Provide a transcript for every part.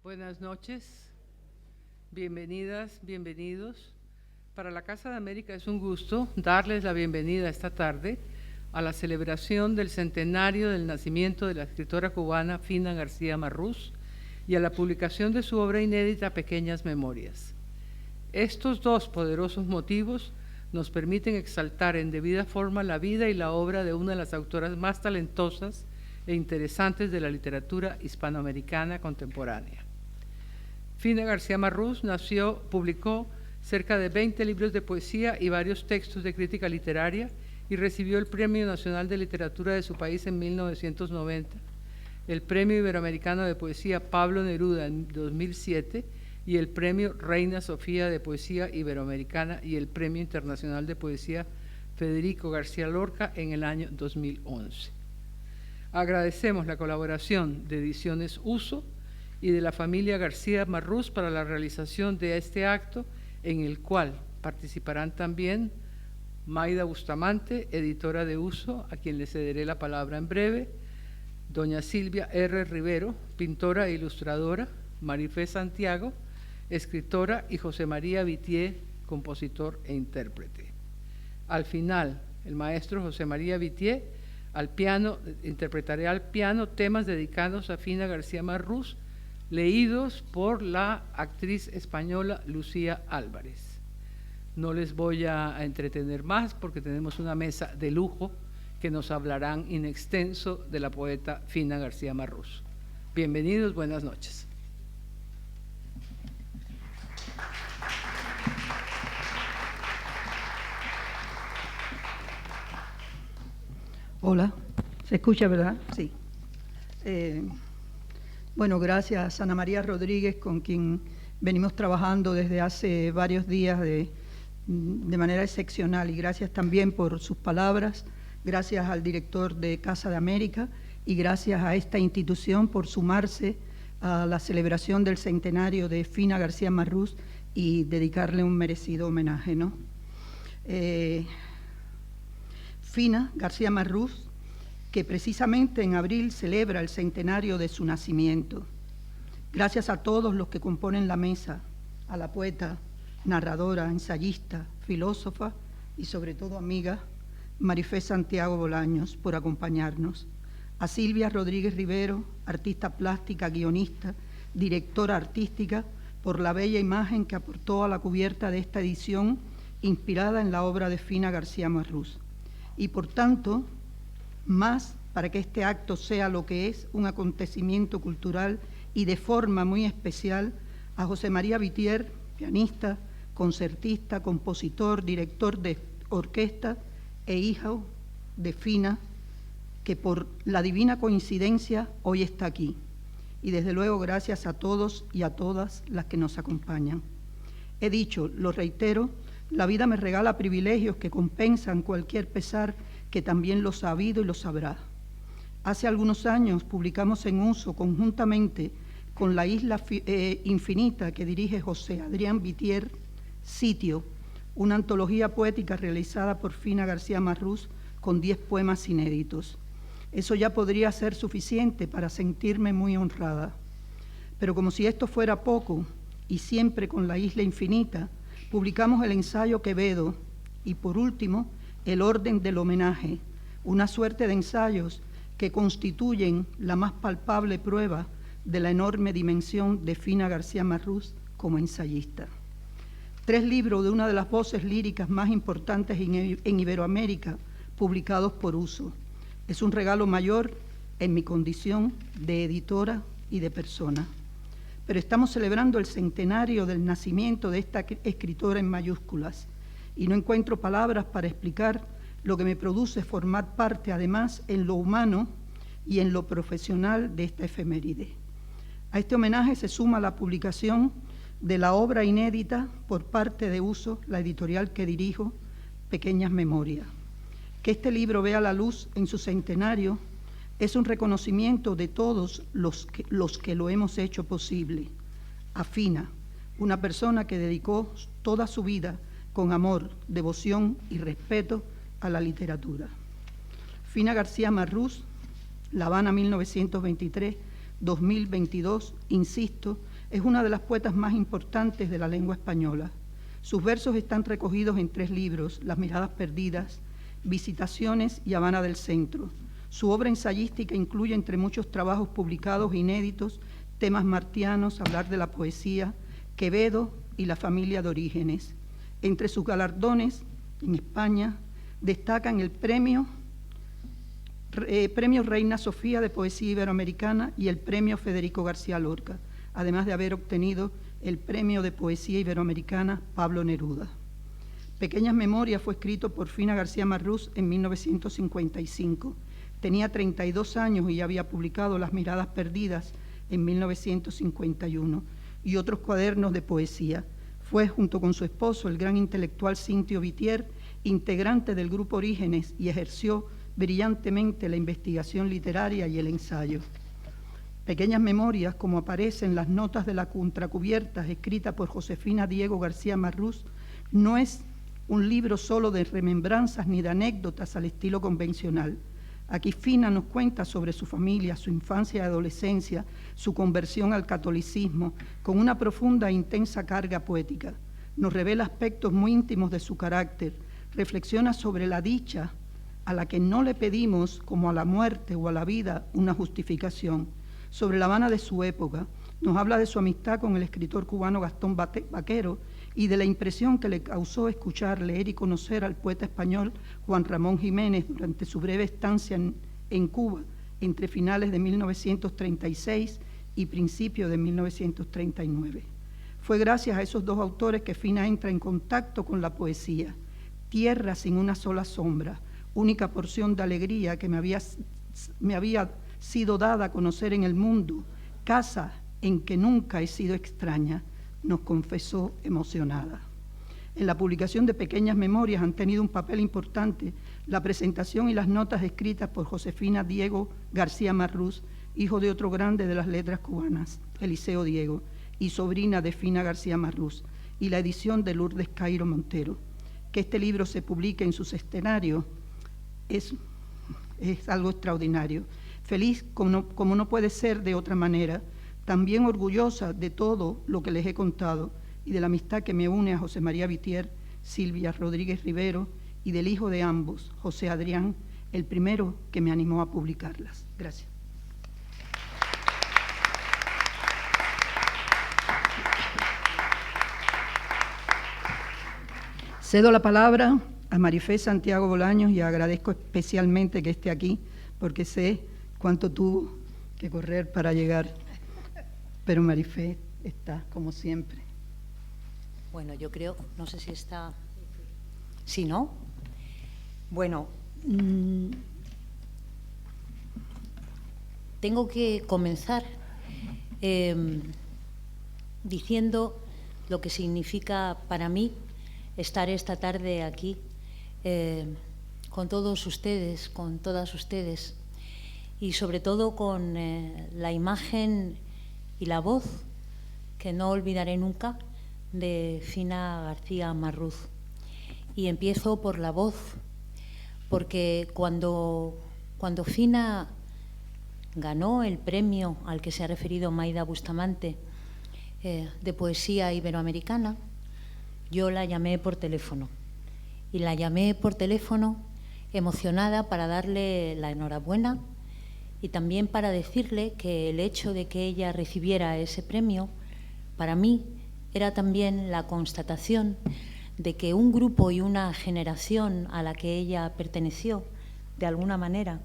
Buenas noches, bienvenidas, bienvenidos. Para la Casa de América es un gusto darles la bienvenida esta tarde a la celebración del centenario del nacimiento de la escritora cubana Fina García Marrús y a la publicación de su obra inédita Pequeñas Memorias. Estos dos poderosos motivos nos permiten exaltar en debida forma la vida y la obra de una de las autoras más talentosas e interesantes de la literatura hispanoamericana contemporánea. Fina García Marrús publicó cerca de 20 libros de poesía y varios textos de crítica literaria y recibió el Premio Nacional de Literatura de su país en 1990, el Premio Iberoamericano de Poesía Pablo Neruda en 2007 y el Premio Reina Sofía de Poesía Iberoamericana y el Premio Internacional de Poesía Federico García Lorca en el año 2011. Agradecemos la colaboración de Ediciones Uso y de la familia García Marrús para la realización de este acto, en el cual participarán también Maida Bustamante, editora de Uso, a quien le cederé la palabra en breve, doña Silvia R. Rivero, pintora e ilustradora, Marifé Santiago, escritora, y José María Vitier, compositor e intérprete. Al final, el maestro José María Vitier al piano, interpretaré al piano temas dedicados a Fina García Marrús, leídos por la actriz española Lucía Álvarez. No les voy a entretener más porque tenemos una mesa de lujo que nos hablarán in extenso de la poeta Fina García Marrús. Bienvenidos, buenas noches. Hola, ¿se escucha, verdad? Sí. Bueno, gracias a Ana María Rodríguez, con quien venimos trabajando desde hace varios días de manera excepcional, y gracias también por sus palabras, gracias al director de Casa de América y gracias a esta institución por sumarse a la celebración del centenario de Fina García Marrús y dedicarle un merecido homenaje, ¿no? Fina García Marrús, que precisamente en abril celebra el centenario de su nacimiento. Gracias a todos los que componen la mesa, a la poeta, narradora, ensayista, filósofa y sobre todo amiga, Marifé Santiago Bolaños, por acompañarnos. A Silvia Rodríguez Rivero, artista plástica, guionista, directora artística, por la bella imagen que aportó a la cubierta de esta edición, inspirada en la obra de Fina García Marrús. Y por tanto, más para que este acto sea lo que es, un acontecimiento cultural, y de forma muy especial a José María Vitier, pianista, concertista, compositor, director de orquesta e hijo de Fina, que por la divina coincidencia hoy está aquí. Y desde luego gracias a todos y a todas las que nos acompañan. He dicho, lo reitero, la vida me regala privilegios que compensan cualquier pesar, que también lo ha habido y lo sabrá. Hace algunos años publicamos en Uso, conjuntamente con La Isla Infinita, que dirige José Adrián Vitier, Sitio, una antología poética realizada por Fina García Marrús con 10 poemas inéditos. Eso ya podría ser suficiente para sentirme muy honrada. Pero como si esto fuera poco, y siempre con La Isla Infinita, publicamos el ensayo Quevedo y, por último, El Orden del Homenaje, una suerte de ensayos que constituyen la más palpable prueba de la enorme dimensión de Fina García Marrús como ensayista. 3 libros de una de las voces líricas más importantes en Iberoamérica, publicados por Uso. Es un regalo mayor en mi condición de editora y de persona. Pero estamos celebrando el centenario del nacimiento de esta escritora en mayúsculas, y no encuentro palabras para explicar lo que me produce formar parte, además, en lo humano y en lo profesional de esta efeméride. A este homenaje se suma la publicación de la obra inédita por parte de Uso, la editorial que dirijo, Pequeñas Memorias. Que este libro vea la luz en su centenario es un reconocimiento de todos los que lo hemos hecho posible. A Fina, una persona que dedicó toda su vida con amor, devoción y respeto a la literatura. Fina García Marrús, La Habana 1923, 2022, insisto, Es una de las poetas más importantes de la lengua española. Sus versos están recogidos en 3 libros: Las miradas perdidas, Visitaciones y Habana del Centro. Su obra ensayística incluye, entre muchos trabajos publicados e inéditos, Temas martianos, Hablar de la poesía, Quevedo y La familia de orígenes. Entre sus galardones en España destacan el Premio Reina Sofía de Poesía Iberoamericana y el Premio Federico García Lorca, además de haber obtenido el Premio de Poesía Iberoamericana Pablo Neruda. Pequeñas Memorias fue escrito por Fina García Marrús en 1955. Tenía 32 años y había publicado Las miradas perdidas en 1951 y otros cuadernos de poesía. Fue, junto con su esposo, el gran intelectual Cintio Vitier, integrante del Grupo Orígenes, y ejerció brillantemente la investigación literaria y el ensayo. Pequeñas Memorias, como aparece en las notas de la contracubierta escrita por Josefina Diego García Marrús, no es un libro solo de remembranzas ni de anécdotas al estilo convencional. Aquí Fina nos cuenta sobre su familia, su infancia y adolescencia, su conversión al catolicismo, con una profunda e intensa carga poética. Nos revela aspectos muy íntimos de su carácter, reflexiona sobre la dicha a la que no le pedimos, como a la muerte o a la vida, una justificación, sobre La Habana de su época. Nos habla de su amistad con el escritor cubano Gastón Vaquero y de la impresión que le causó escuchar, leer y conocer al poeta español Juan Ramón Jiménez durante su breve estancia en Cuba, entre finales de 1936 y principios de 1939. Fue gracias a esos 2 autores que Fina entra en contacto con la poesía. Tierra sin una sola sombra, única porción de alegría que me había sido dada a conocer en el mundo, casa en que nunca he sido extraña, nos confesó emocionada. En la publicación de Pequeñas Memorias han tenido un papel importante la presentación y las notas escritas por Josefina Diego García Marrús, hijo de otro grande de las letras cubanas, Eliseo Diego, y sobrina de Fina García Marrús, y la edición de Lourdes Cairo Montero. Que este libro se publique en su centenario es algo extraordinario. Feliz, como no puede ser de otra manera, también orgullosa de todo lo que les he contado y de la amistad que me une a José María Vitier, Silvia Rodríguez Rivero, y del hijo de ambos, José Adrián, el primero que me animó a publicarlas. Gracias. Cedo la palabra a Marifé Santiago Bolaños y agradezco especialmente que esté aquí, porque sé cuánto tuvo que correr para llegar. Pero Marifé está, como siempre. Bueno, yo creo, no sé si está... ¿Sí, no? Bueno, tengo que comenzar diciendo lo que significa para mí estar esta tarde aquí con todos ustedes, con todas ustedes, y sobre todo con la imagen y la voz, que no olvidaré nunca, de Fina García Marrús. Y empiezo por la voz, porque cuando Fina ganó el premio al que se ha referido Maida Bustamante de poesía iberoamericana, yo la llamé por teléfono. Y la llamé por teléfono emocionada para darle la enhorabuena y también para decirle que el hecho de que ella recibiera ese premio, para mí, era también la constatación de que un grupo y una generación a la que ella perteneció, de alguna manera,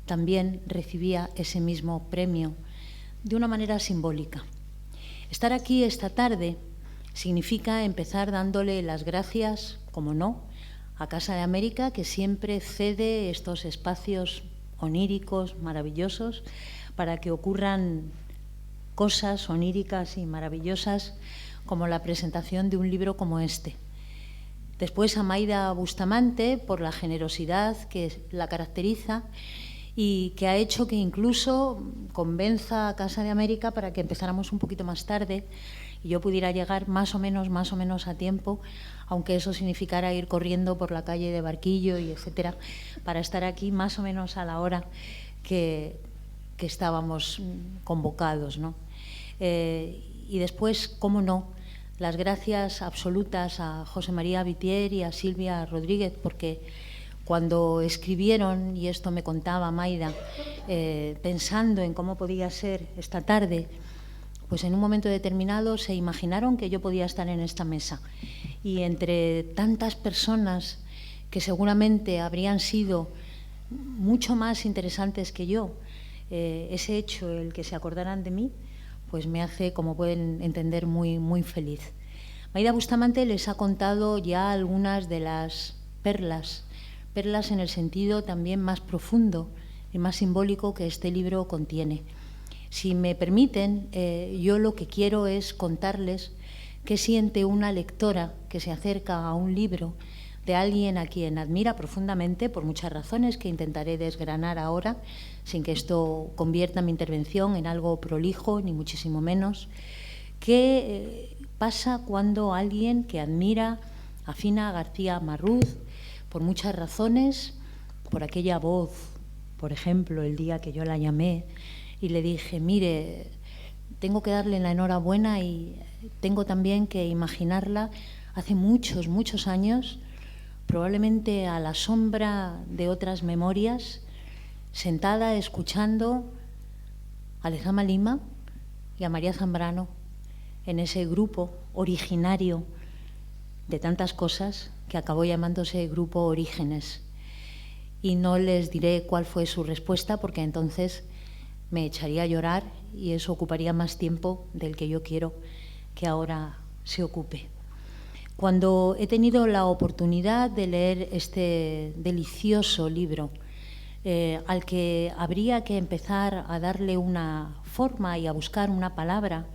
también recibía ese mismo premio, de una manera simbólica. Estar aquí esta tarde significa empezar dándole las gracias, como no, a Casa de América, que siempre cede estos espacios oníricos, maravillosos, para que ocurran cosas oníricas y maravillosas como la presentación de un libro como este. Después a Maida Bustamante por la generosidad que la caracteriza y que ha hecho que incluso convenza a Casa de América para que empezáramos un poquito más tarde y yo pudiera llegar más o menos a tiempo, aunque eso significara ir corriendo por la calle de Barquillo y etcétera, para estar aquí más o menos a la hora que estábamos convocados, ¿no? Y después, cómo no, las gracias absolutas a José María Vitier y a Silvia Rodríguez, porque cuando escribieron, y esto me contaba Maida, pensando en cómo podía ser esta tarde, pues en un momento determinado se imaginaron que yo podía estar en esta mesa. Y entre tantas personas que seguramente habrían sido mucho más interesantes que yo, ese hecho, el que se acordaran de mí, pues me hace, como pueden entender, muy, muy feliz. Maida Bustamante les ha contado ya algunas de las perlas en el sentido también más profundo y más simbólico que este libro contiene. Si me permiten, yo lo que quiero es contarles qué siente una lectora que se acerca a un libro de alguien a quien admira profundamente por muchas razones que intentaré desgranar ahora, sin que esto convierta mi intervención en algo prolijo, ni muchísimo menos. ¿Qué pasa cuando alguien que admira a Fina García Marrús por muchas razones, por aquella voz, por ejemplo, el día que yo la llamé y le dije, mire, tengo que darle la enhorabuena y tengo también que imaginarla hace muchos, muchos años, probablemente a la sombra de otras memorias, sentada escuchando a Lezama Lima y a María Zambrano en ese grupo originario de tantas cosas que acabó llamándose Grupo Orígenes. Y no les diré cuál fue su respuesta porque entonces me echaría a llorar y eso ocuparía más tiempo del que yo quiero que ahora se ocupe. Cuando he tenido la oportunidad de leer este delicioso libro, al que habría que empezar a darle una forma y a buscar una palabra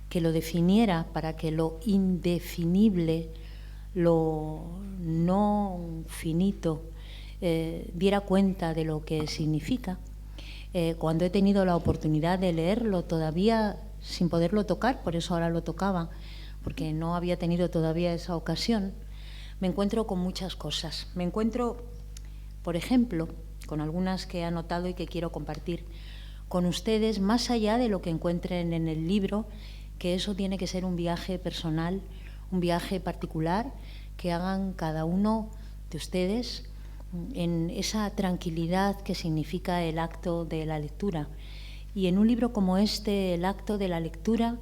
que lo definiera para que lo indefinible, lo no finito, diera cuenta de lo que significa, cuando he tenido la oportunidad de leerlo todavía sin poderlo tocar, por eso ahora lo tocaba, porque no había tenido todavía esa ocasión, me encuentro con muchas cosas. Me encuentro, por ejemplo, con algunas que he anotado y que quiero compartir con ustedes, más allá de lo que encuentren en el libro, que eso tiene que ser un viaje personal, un viaje particular, que hagan cada uno de ustedes en esa tranquilidad que significa el acto de la lectura. Y en un libro como este, el acto de la lectura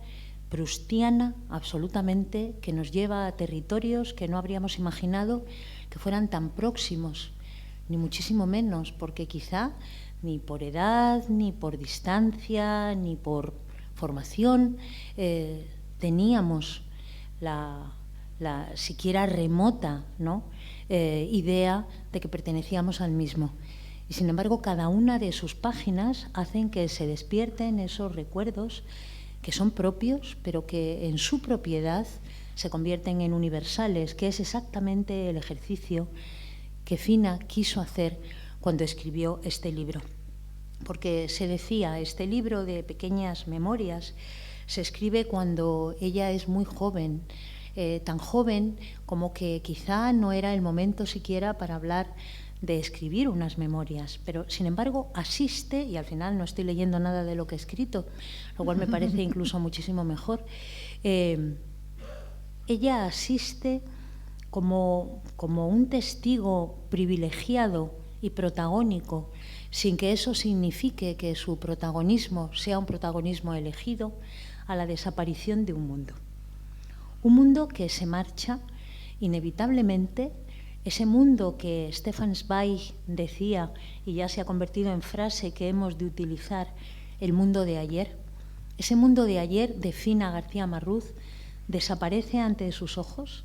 proustiana, absolutamente, que nos lleva a territorios que no habríamos imaginado que fueran tan próximos, ni muchísimo menos, porque quizá ni por edad, ni por distancia, ni por formación teníamos la siquiera remota, ¿no?, idea de que pertenecíamos al mismo. Y sin embargo, cada una de sus páginas hacen que se despierten esos recuerdos que son propios, pero que en su propiedad se convierten en universales, que es exactamente el ejercicio que Fina quiso hacer cuando escribió este libro. Porque se decía, este libro de pequeñas memorias se escribe cuando ella es muy joven, tan joven como que quizá no era el momento siquiera para hablar de escribir unas memorias, pero sin embargo asiste, y al final no estoy leyendo nada de lo que he escrito, lo cual me parece incluso muchísimo mejor, ella asiste como un testigo privilegiado y protagónico, sin que eso signifique que su protagonismo sea un protagonismo elegido, a la desaparición de un mundo. Un mundo que se marcha inevitablemente, ese mundo que Stefan Zweig decía, y ya se ha convertido en frase que hemos de utilizar, el mundo de ayer. Ese mundo de ayer de Fina García Marrús desaparece ante sus ojos,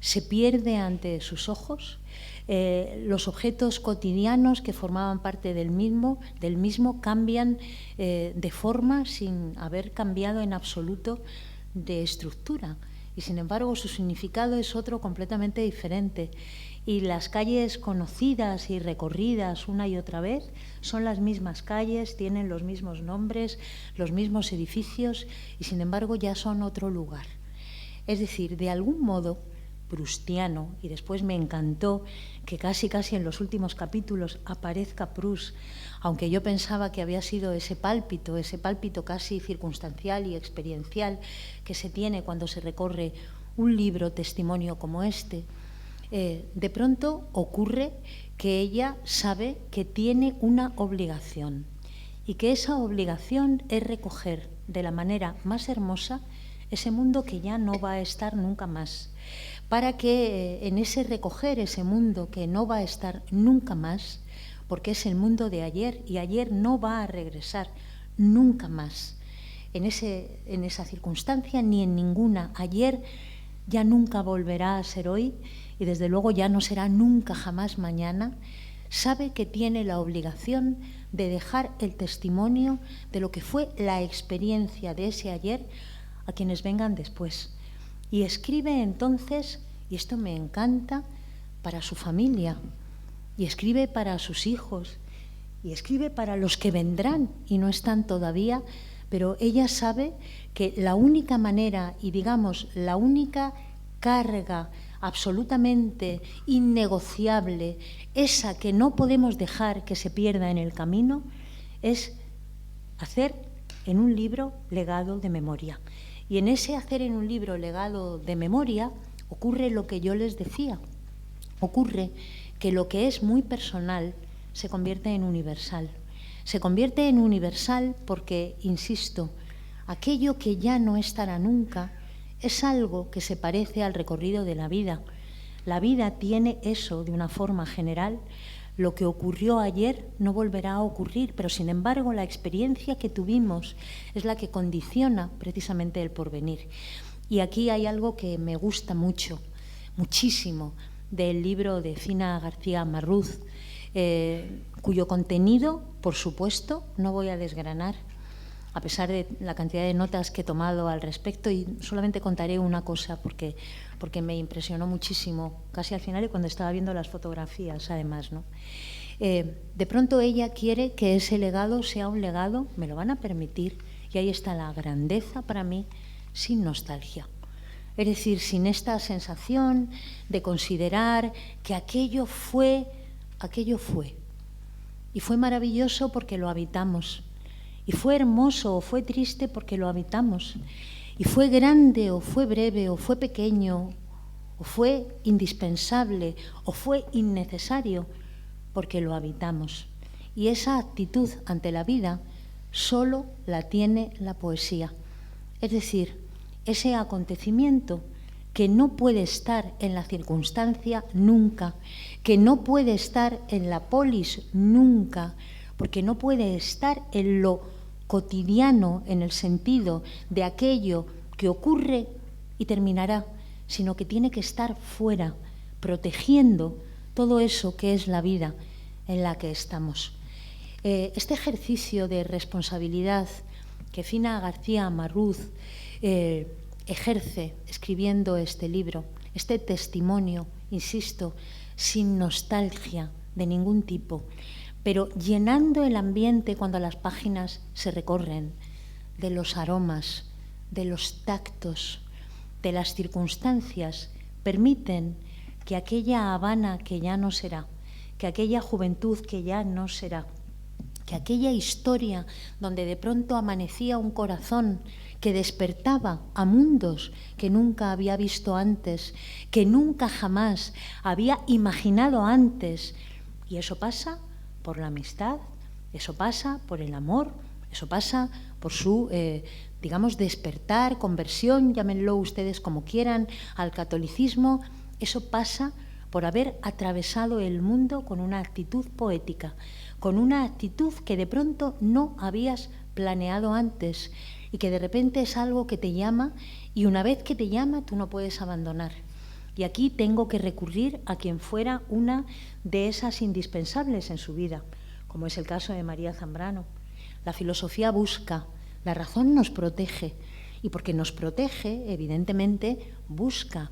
se pierde ante sus ojos. Los objetos cotidianos que formaban parte del mismo cambian de forma sin haber cambiado en absoluto de estructura. Y sin embargo su significado es otro completamente diferente. Y las calles conocidas y recorridas una y otra vez son las mismas calles, tienen los mismos nombres, los mismos edificios y sin embargo ya son otro lugar. Es decir, de algún modo proustiano, y después me encantó que casi en los últimos capítulos aparezca Proust, aunque yo pensaba que había sido ese pálpito casi circunstancial y experiencial que se tiene cuando se recorre un libro testimonio como este. De pronto ocurre que ella sabe que tiene una obligación y que esa obligación es recoger de la manera más hermosa ese mundo que ya no va a estar nunca más, para que en ese recoger ese mundo que no va a estar nunca más, porque es el mundo de ayer y ayer no va a regresar nunca más, en esa circunstancia ni en ninguna. Ayer ya nunca volverá a ser hoy y desde luego ya no será nunca jamás mañana. Sabe que tiene la obligación de dejar el testimonio de lo que fue la experiencia de ese ayer a quienes vengan después. Y escribe entonces, y esto me encanta, para su familia, y escribe para sus hijos, y escribe para los que vendrán y no están todavía, pero ella sabe que la única manera y digamos la única carga absolutamente innegociable, esa que no podemos dejar que se pierda en el camino, es hacer en un libro legado de memoria. Y en ese hacer en un libro legado de memoria ocurre lo que yo les decía. Ocurre que lo que es muy personal se convierte en universal. Se convierte en universal porque, insisto, aquello que ya no estará nunca es algo que se parece al recorrido de la vida. La vida tiene eso de una forma general. Lo que ocurrió ayer no volverá a ocurrir, pero sin embargo la experiencia que tuvimos es la que condiciona precisamente el porvenir. Y aquí hay algo que me gusta mucho, muchísimo, del libro de Fina García Marrús, cuyo contenido, por supuesto, no voy a desgranar, a pesar de la cantidad de notas que he tomado al respecto, y solamente contaré una cosa porque me impresionó muchísimo, casi al final y cuando estaba viendo las fotografías, además, ¿no? De pronto ella quiere que ese legado sea un legado, me lo van a permitir, y ahí está la grandeza para mí, sin nostalgia. Es decir, sin esta sensación de considerar que aquello fue. Y fue maravilloso porque lo habitamos. Y fue hermoso o fue triste porque lo habitamos. Y fue grande o fue breve o fue pequeño o fue indispensable o fue innecesario porque lo habitamos. Y esa actitud ante la vida solo la tiene la poesía. Es decir, ese acontecimiento que no puede estar en la circunstancia nunca, que no puede estar en la polis nunca, porque no puede estar en lo cotidiano, en el sentido de aquello que ocurre y terminará, sino que tiene que estar fuera, protegiendo todo eso que es la vida en la que estamos. Este ejercicio de responsabilidad que Fina García Marrús ejerce escribiendo este libro, este testimonio, insisto, sin nostalgia de ningún tipo, pero llenando el ambiente cuando las páginas se recorren de los aromas, de los tactos, de las circunstancias, permiten que aquella Habana que ya no será, que aquella juventud que ya no será, que aquella historia donde de pronto amanecía un corazón que despertaba a mundos que nunca había visto antes, que nunca jamás había imaginado antes. Y eso pasa por la amistad, eso pasa por el amor, eso pasa por su, digamos, despertar, conversión, llámenlo ustedes como quieran, al catolicismo. Eso pasa por haber atravesado el mundo con una actitud poética, con una actitud que de pronto no habías planeado antes y que de repente es algo que te llama y una vez que te llama tú no puedes abandonar. Y aquí tengo que recurrir a quien fuera una de esas indispensables en su vida, como es el caso de María Zambrano. La filosofía busca, la razón nos protege y porque nos protege, evidentemente, busca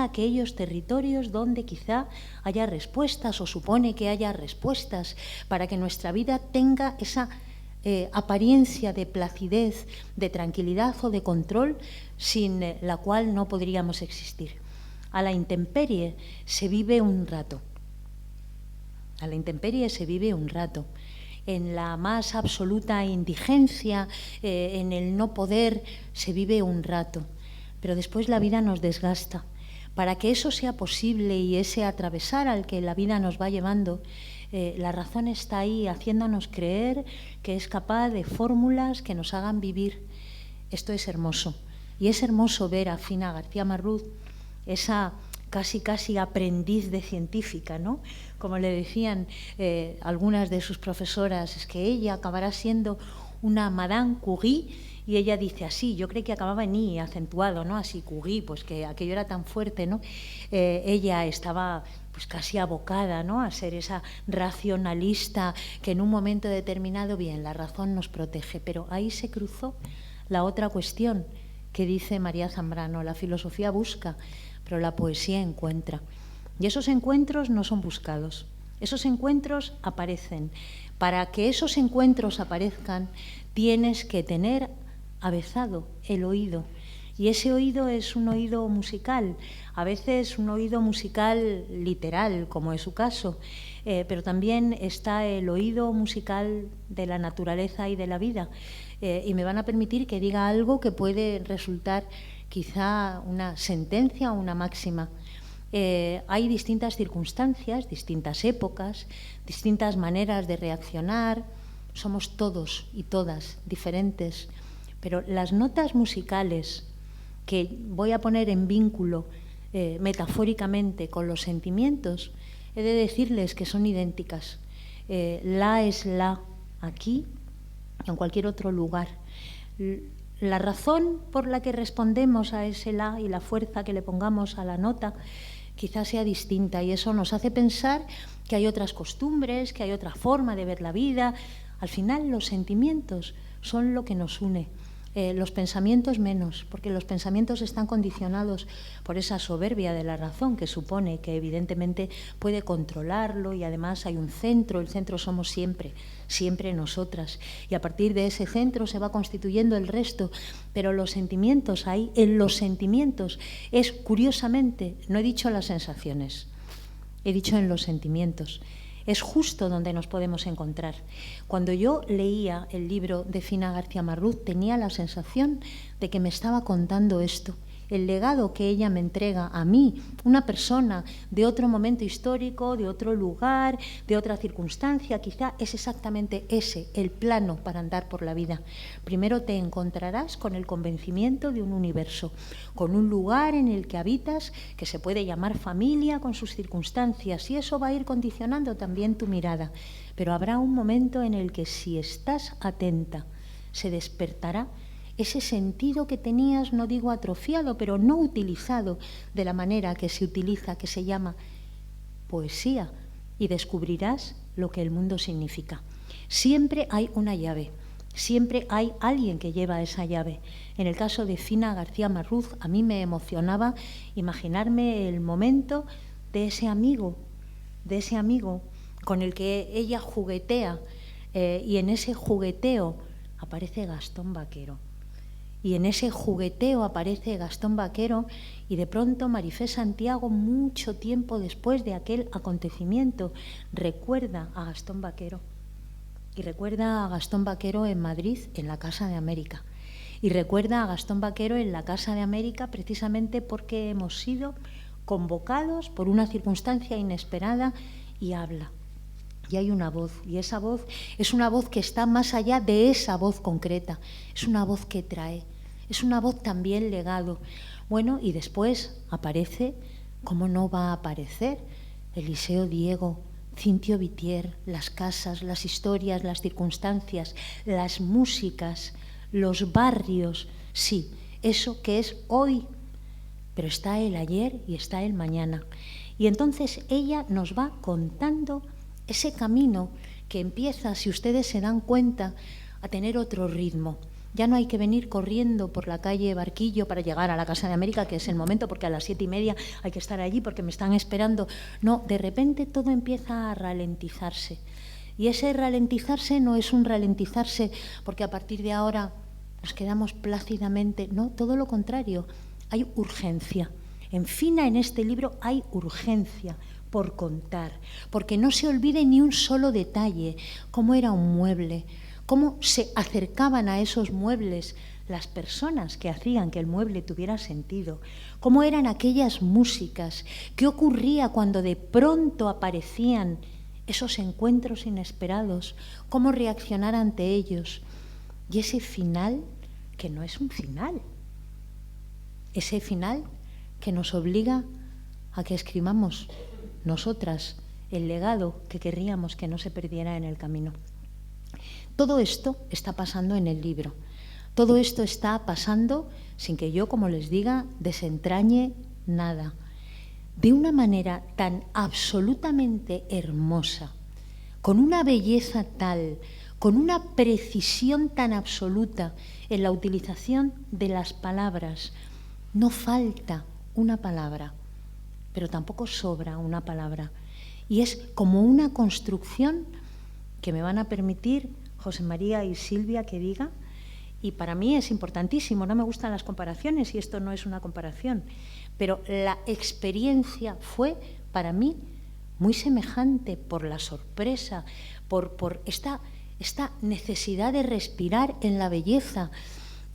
aquellos territorios donde quizá haya respuestas o supone que haya respuestas para que nuestra vida tenga esa apariencia de placidez, de tranquilidad o de control sin la cual no podríamos existir. a la intemperie se vive un rato. A la intemperie se vive un rato. En la más absoluta indigencia, en el no poder, se vive un rato. Pero después la vida nos desgasta. Para que eso sea posible y ese atravesar al que la vida nos va llevando, la razón está ahí haciéndonos creer que es capaz de fórmulas que nos hagan vivir. Esto es hermoso. Y es hermoso ver a Fina García Marrús, esa casi aprendiz de científica, ¿no? Como le decían algunas de sus profesoras, es que ella acabará siendo una Madame Curie, y ella dice así, yo creo que acababa en I, acentuado, ¿no? Así, Curie, pues que aquello era tan fuerte, ¿no? Ella estaba pues casi abocada, ¿no?, a ser esa racionalista que en un momento determinado, bien, la razón nos protege, pero ahí se cruzó la otra cuestión que dice María Zambrano, la filosofía busca, pero la poesía encuentra. Y esos encuentros no son buscados, esos encuentros aparecen. Para que esos encuentros aparezcan, tienes que tener avezado el oído. Y ese oído es un oído musical, a veces un oído musical literal, como es su caso, pero también está el oído musical de la naturaleza y de la vida. Y me van a permitir que diga algo que puede resultar quizá una sentencia o una máxima. Hay distintas circunstancias, distintas épocas, distintas maneras de reaccionar. Somos todos y todas diferentes, pero las notas musicales que voy a poner en vínculo metafóricamente con los sentimientos, he de decirles que son idénticas. La es la aquí y en cualquier otro lugar. La razón por la que respondemos a ese la y la fuerza que le pongamos a la nota quizás sea distinta, y eso nos hace pensar que hay otras costumbres, que hay otra forma de ver la vida. Al final los sentimientos son lo que nos une. Los pensamientos menos, porque los pensamientos están condicionados por esa soberbia de la razón que supone que evidentemente puede controlarlo, y además hay un centro, el centro somos siempre, siempre nosotras, y a partir de ese centro se va constituyendo el resto. Pero los sentimientos, ahí en los sentimientos es, curiosamente, no he dicho las sensaciones, he dicho en los sentimientos. Es justo donde nos podemos encontrar. Cuando yo leía el libro de Fina García Marrús, tenía la sensación de que me estaba contando esto, el legado que ella me entrega a mí, una persona de otro momento histórico, de otro lugar, de otra circunstancia. Quizá es exactamente ese el plano para andar por la vida. Primero te encontrarás con el convencimiento de un universo, con un lugar en el que habitas, que se puede llamar familia, con sus circunstancias, y eso va a ir condicionando también tu mirada. Pero habrá un momento en el que, si estás atenta, se despertará ese sentido que tenías, no digo atrofiado, pero no utilizado de la manera que se utiliza, que se llama poesía, y descubrirás lo que el mundo significa. Siempre hay una llave, siempre hay alguien que lleva esa llave. En el caso de Fina García Marrús, a mí me emocionaba imaginarme el momento de ese amigo con el que ella juguetea, y en ese jugueteo aparece Gastón Vaquero. Y en ese jugueteo aparece Gastón Vaquero, y de pronto Marifé Santiago, mucho tiempo después de aquel acontecimiento, recuerda a Gastón Vaquero. Y recuerda a Gastón Vaquero en Madrid, en la Casa de América. Y recuerda a Gastón Vaquero en la Casa de América precisamente porque hemos sido convocados por una circunstancia inesperada, y habla. Y hay una voz, y esa voz es una voz que está más allá de esa voz concreta. Es una voz que trae, es una voz también legado. Bueno, y después aparece, ¿cómo no va a aparecer? Eliseo Diego, Cintio Vitier, las casas, las historias, las circunstancias, las músicas, los barrios. Sí, eso que es hoy, pero está el ayer y está el mañana. Y entonces ella nos va contando ese camino que empieza, si ustedes se dan cuenta, a tener otro ritmo. Ya no hay que venir corriendo por la calle Barquillo para llegar a la Casa de América, que es el momento, porque a las 7:30 hay que estar allí porque me están esperando. No, de repente todo empieza a ralentizarse. Y ese ralentizarse no es un ralentizarse porque a partir de ahora nos quedamos plácidamente. No, todo lo contrario. Hay urgencia. En Fina, en este libro, hay urgencia por contar, porque no se olvide ni un solo detalle, cómo era un mueble, cómo se acercaban a esos muebles las personas que hacían que el mueble tuviera sentido, cómo eran aquellas músicas, qué ocurría cuando de pronto aparecían esos encuentros inesperados, cómo reaccionar ante ellos. Y ese final, que no es un final, ese final que nos obliga a que escribamos nosotras el legado que querríamos que no se perdiera en el camino. Todo esto está pasando en el libro. Todo esto está pasando sin que yo, como les diga, desentrañe nada. De una manera tan absolutamente hermosa, con una belleza tal, con una precisión tan absoluta en la utilización de las palabras. No falta una palabra, pero tampoco sobra una palabra. Y es como una construcción que me van a permitir José María y Silvia que diga, y para mí es importantísimo, no me gustan las comparaciones y esto no es una comparación, pero la experiencia fue para mí muy semejante por la sorpresa, por esta necesidad de respirar en la belleza,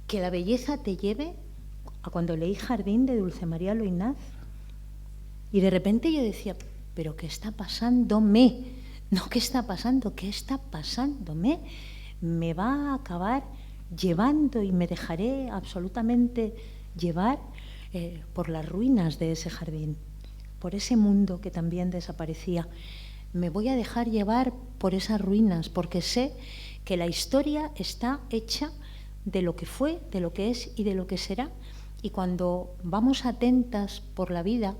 que la belleza te lleve a cuando leí Jardín de Dulce María Loinaz y de repente yo decía, ¿pero qué está pasándome? No, ¿qué está pasando? ¿Qué está pasándome? Me va a acabar llevando y me dejaré absolutamente llevar por las ruinas de ese jardín, por ese mundo que también desaparecía. Me voy a dejar llevar por esas ruinas porque sé que la historia está hecha de lo que fue, de lo que es y de lo que será. Y cuando vamos atentas por la vida,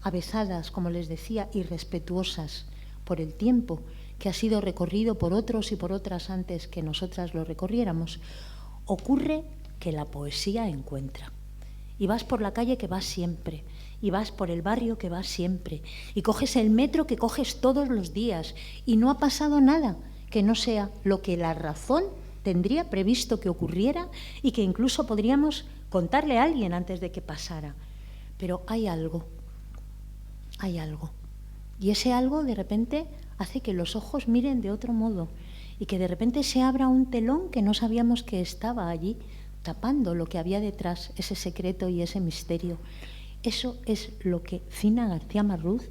avezadas, como les decía, y respetuosas por el tiempo que ha sido recorrido por otros y por otras antes que nosotras lo recorriéramos, ocurre que la poesía encuentra. Y vas por la calle que vas siempre, y vas por el barrio que vas siempre, y coges el metro que coges todos los días, y no ha pasado nada que no sea lo que la razón tendría previsto que ocurriera y que incluso podríamos contarle a alguien antes de que pasara. Pero hay algo, y ese algo de repente hace que los ojos miren de otro modo y que de repente se abra un telón que no sabíamos que estaba allí, tapando lo que había detrás, ese secreto y ese misterio. Eso es lo que Fina García Marrús,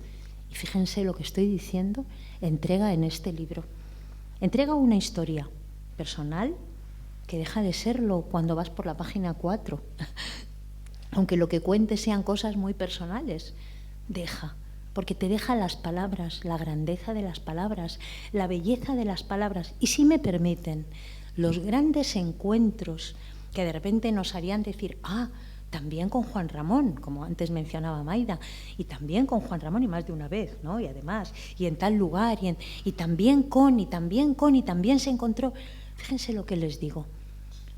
y fíjense lo que estoy diciendo, entrega en este libro. Entrega una historia personal que deja de serlo cuando vas por la página 4. Aunque lo que cuente sean cosas muy personales, deja. Porque te deja las palabras, la grandeza de las palabras, la belleza de las palabras. Y si me permiten, los grandes encuentros que de repente nos harían decir, también con Juan Ramón, como antes mencionaba Maida, y también con Juan Ramón y más de una vez, ¿no? Y además, y en tal lugar, y también se encontró. Fíjense lo que les digo.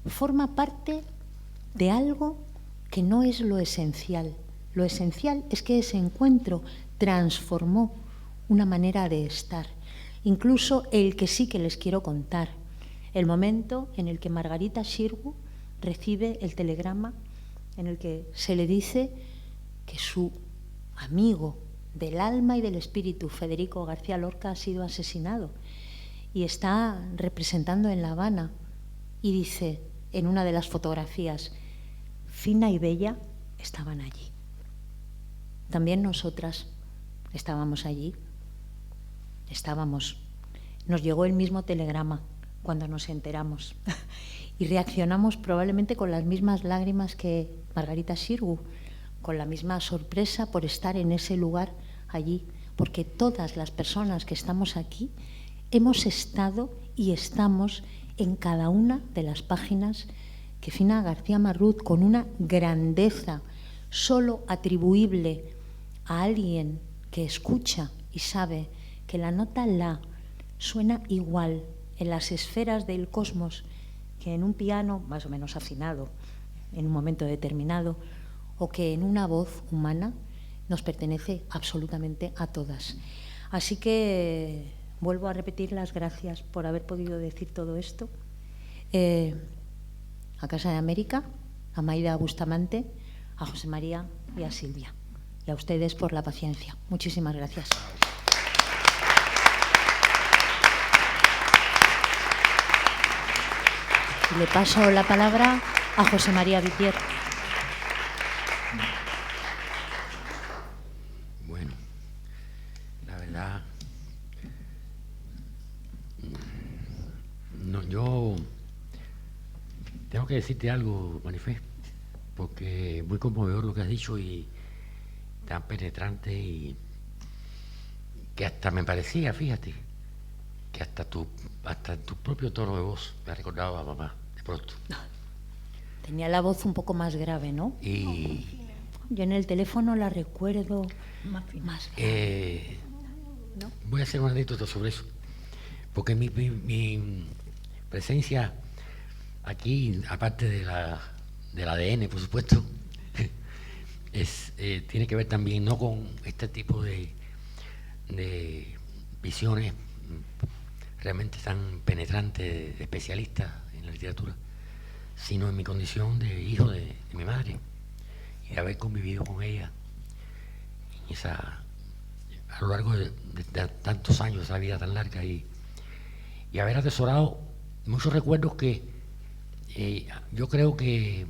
Forma parte de algo que no es lo esencial. Lo esencial es que ese encuentro transformó una manera de estar. Incluso el que sí que les quiero contar, el momento en el que Margarita Xirgu recibe el telegrama en el que se le dice que su amigo del alma y del espíritu, Federico García Lorca, ha sido asesinado y está representando en La Habana y dice en una de las fotografías, Fina y Bella estaban allí. También nosotras estábamos allí, nos llegó el mismo telegrama cuando nos enteramos y reaccionamos probablemente con las mismas lágrimas que Margarita Xirgu, con la misma sorpresa por estar en ese lugar allí, porque todas las personas que estamos aquí hemos estado y estamos en cada una de las páginas que Fina García Marrús, con una grandeza solo atribuible a alguien que escucha y sabe que la nota la suena igual en las esferas del cosmos que en un piano más o menos afinado en un momento determinado o que en una voz humana, nos pertenece absolutamente a todas. Así que vuelvo a repetir las gracias por haber podido decir todo esto. A Casa de América, a Maida Bustamante, a José María y a Silvia. Y a ustedes por la paciencia. Muchísimas gracias. Y le paso la palabra a José María Vitier. Bueno, la verdad, no, yo tengo que decirte algo, Marifé, porque es muy conmovedor lo que has dicho y tan penetrante, y que hasta me parecía, fíjate, que hasta tu propio tono de voz me ha recordado a mamá, de pronto. Tenía la voz un poco más grave, ¿no? Y Yo en el teléfono la recuerdo más grave. voy a hacer una anécdota sobre eso, porque mi presencia aquí, aparte del ADN, por supuesto, tiene que ver también no con este tipo de visiones realmente tan penetrantes de especialistas en la literatura, sino en mi condición de hijo de mi madre, y de haber convivido con ella a lo largo de tantos años, esa vida tan larga, y haber atesorado muchos recuerdos que yo creo que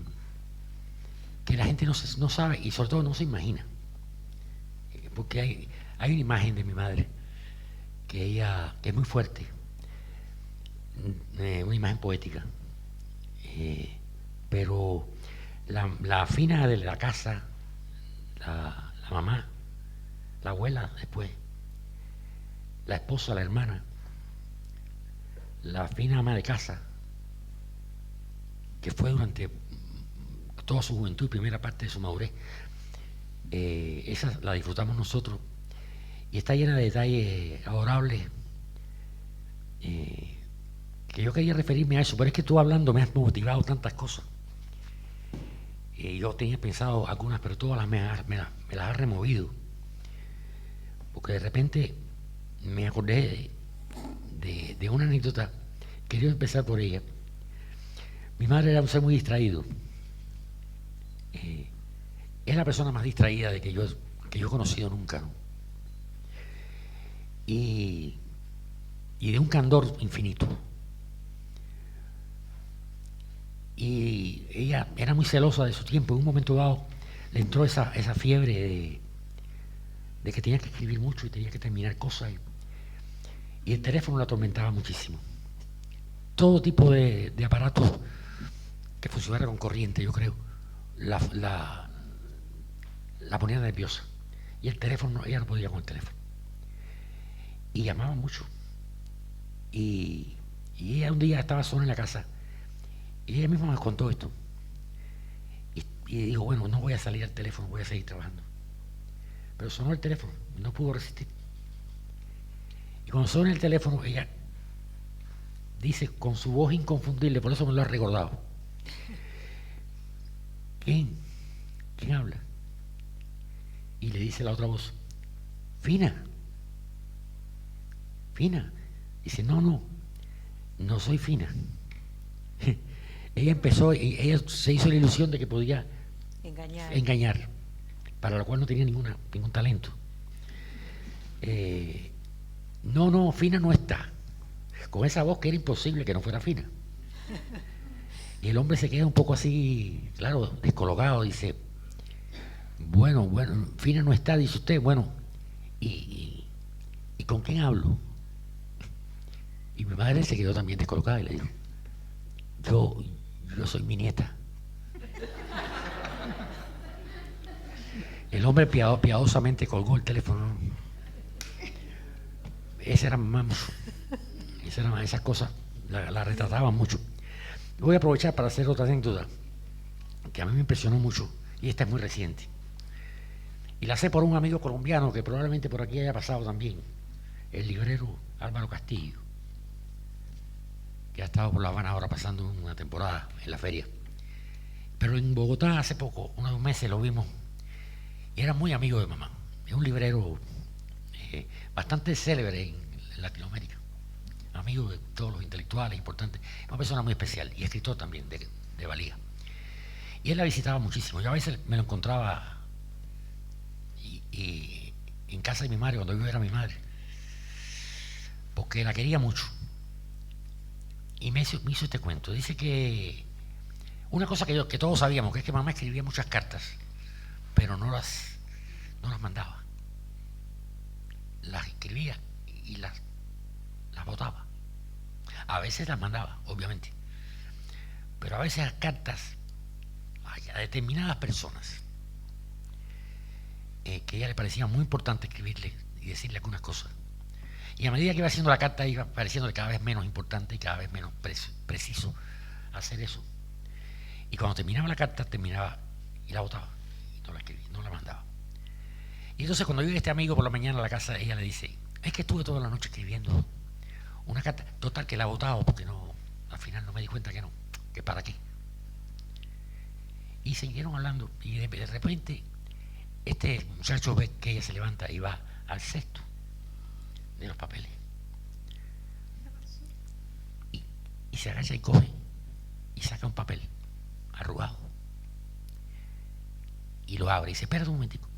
la gente no sabe, y sobre todo no se imagina, porque hay una imagen de mi madre que es muy fuerte, una imagen poética, pero la fina de la casa, la mamá, la abuela después, la esposa, la hermana, la fina ama de casa, que fue durante toda su juventud y primera parte de su madurez, esa la disfrutamos nosotros, y está llena de detalles adorables, que yo quería referirme a eso, pero es que tú hablando me has motivado tantas cosas. Yo tenía pensado algunas, pero todas me las has removido, porque de repente me acordé de una anécdota. Quería empezar por ella. Mi madre era un ser muy distraído. Es la persona más distraída que yo he conocido nunca, ¿no? Y de un candor infinito. Y ella era muy celosa de su tiempo. En un momento dado le entró esa fiebre de que tenía que escribir mucho y tenía que terminar cosas, y el teléfono la atormentaba muchísimo. Todo tipo de aparatos que funcionara con corriente, yo creo, la ponía nerviosa, y el teléfono, ella no podía con el teléfono, y llamaba mucho, y ella un día estaba sola en la casa, y ella misma me contó esto, y dijo, bueno, no voy a salir al teléfono, voy a seguir trabajando. Pero sonó el teléfono, no pudo resistir, y cuando sonó el teléfono, ella dice con su voz inconfundible, por eso me lo ha recordado: ¿Quién habla? Y le dice la otra voz: Fina. Dice, no soy Fina. Ella empezó, y ella se hizo la ilusión de que podía engañar, para lo cual no tenía ningún talento. No, Fina no está. Con esa voz que era imposible que no fuera Fina. Y el hombre se queda un poco así, claro, descolocado, dice, bueno, Fina no está, dice usted, bueno, ¿y con quién hablo? Y mi madre se quedó también descolocada y le dijo, yo soy mi nieta. El hombre piadosamente colgó el teléfono. Esa era mamá. Esas cosas la retrataban mucho. Voy a aprovechar para hacer otra anécdota que a mí me impresionó mucho, y esta es muy reciente, y la sé por un amigo colombiano que probablemente por aquí haya pasado también, el librero Álvaro Castillo, que ha estado por La Habana ahora pasando una temporada en la feria, pero en Bogotá hace poco, unos meses lo vimos, y era muy amigo de mamá. Es un librero bastante célebre en Latinoamérica, amigo de todos los intelectuales importantes, es una persona muy especial, y escritor también de valía. Y él la visitaba muchísimo. Yo a veces me lo encontraba y en casa de mi madre, cuando yo era mi madre, porque la quería mucho. Y me hizo este cuento. Dice que una cosa que todos sabíamos, que es que mamá escribía muchas cartas, pero no las mandaba. Las escribía y las botaba. A veces las mandaba, obviamente, pero a veces las cartas a determinadas personas que a ella le parecía muy importante escribirle y decirle algunas cosas. Y a medida que iba haciendo la carta, iba pareciéndole cada vez menos importante y cada vez menos preciso hacer eso. Y cuando terminaba la carta, terminaba y la botaba. Y no la escribía, no la mandaba. Y entonces cuando llega este amigo por la mañana a la casa, ella le dice, es que estuve toda la noche escribiendo una carta, total que la botaba porque no, al final no me di cuenta que para qué. Y siguieron hablando y de repente este muchacho ve que ella se levanta y va al cesto de los papeles y se agacha y coge y saca un papel arrugado y lo abre y dice, espérate un momentico,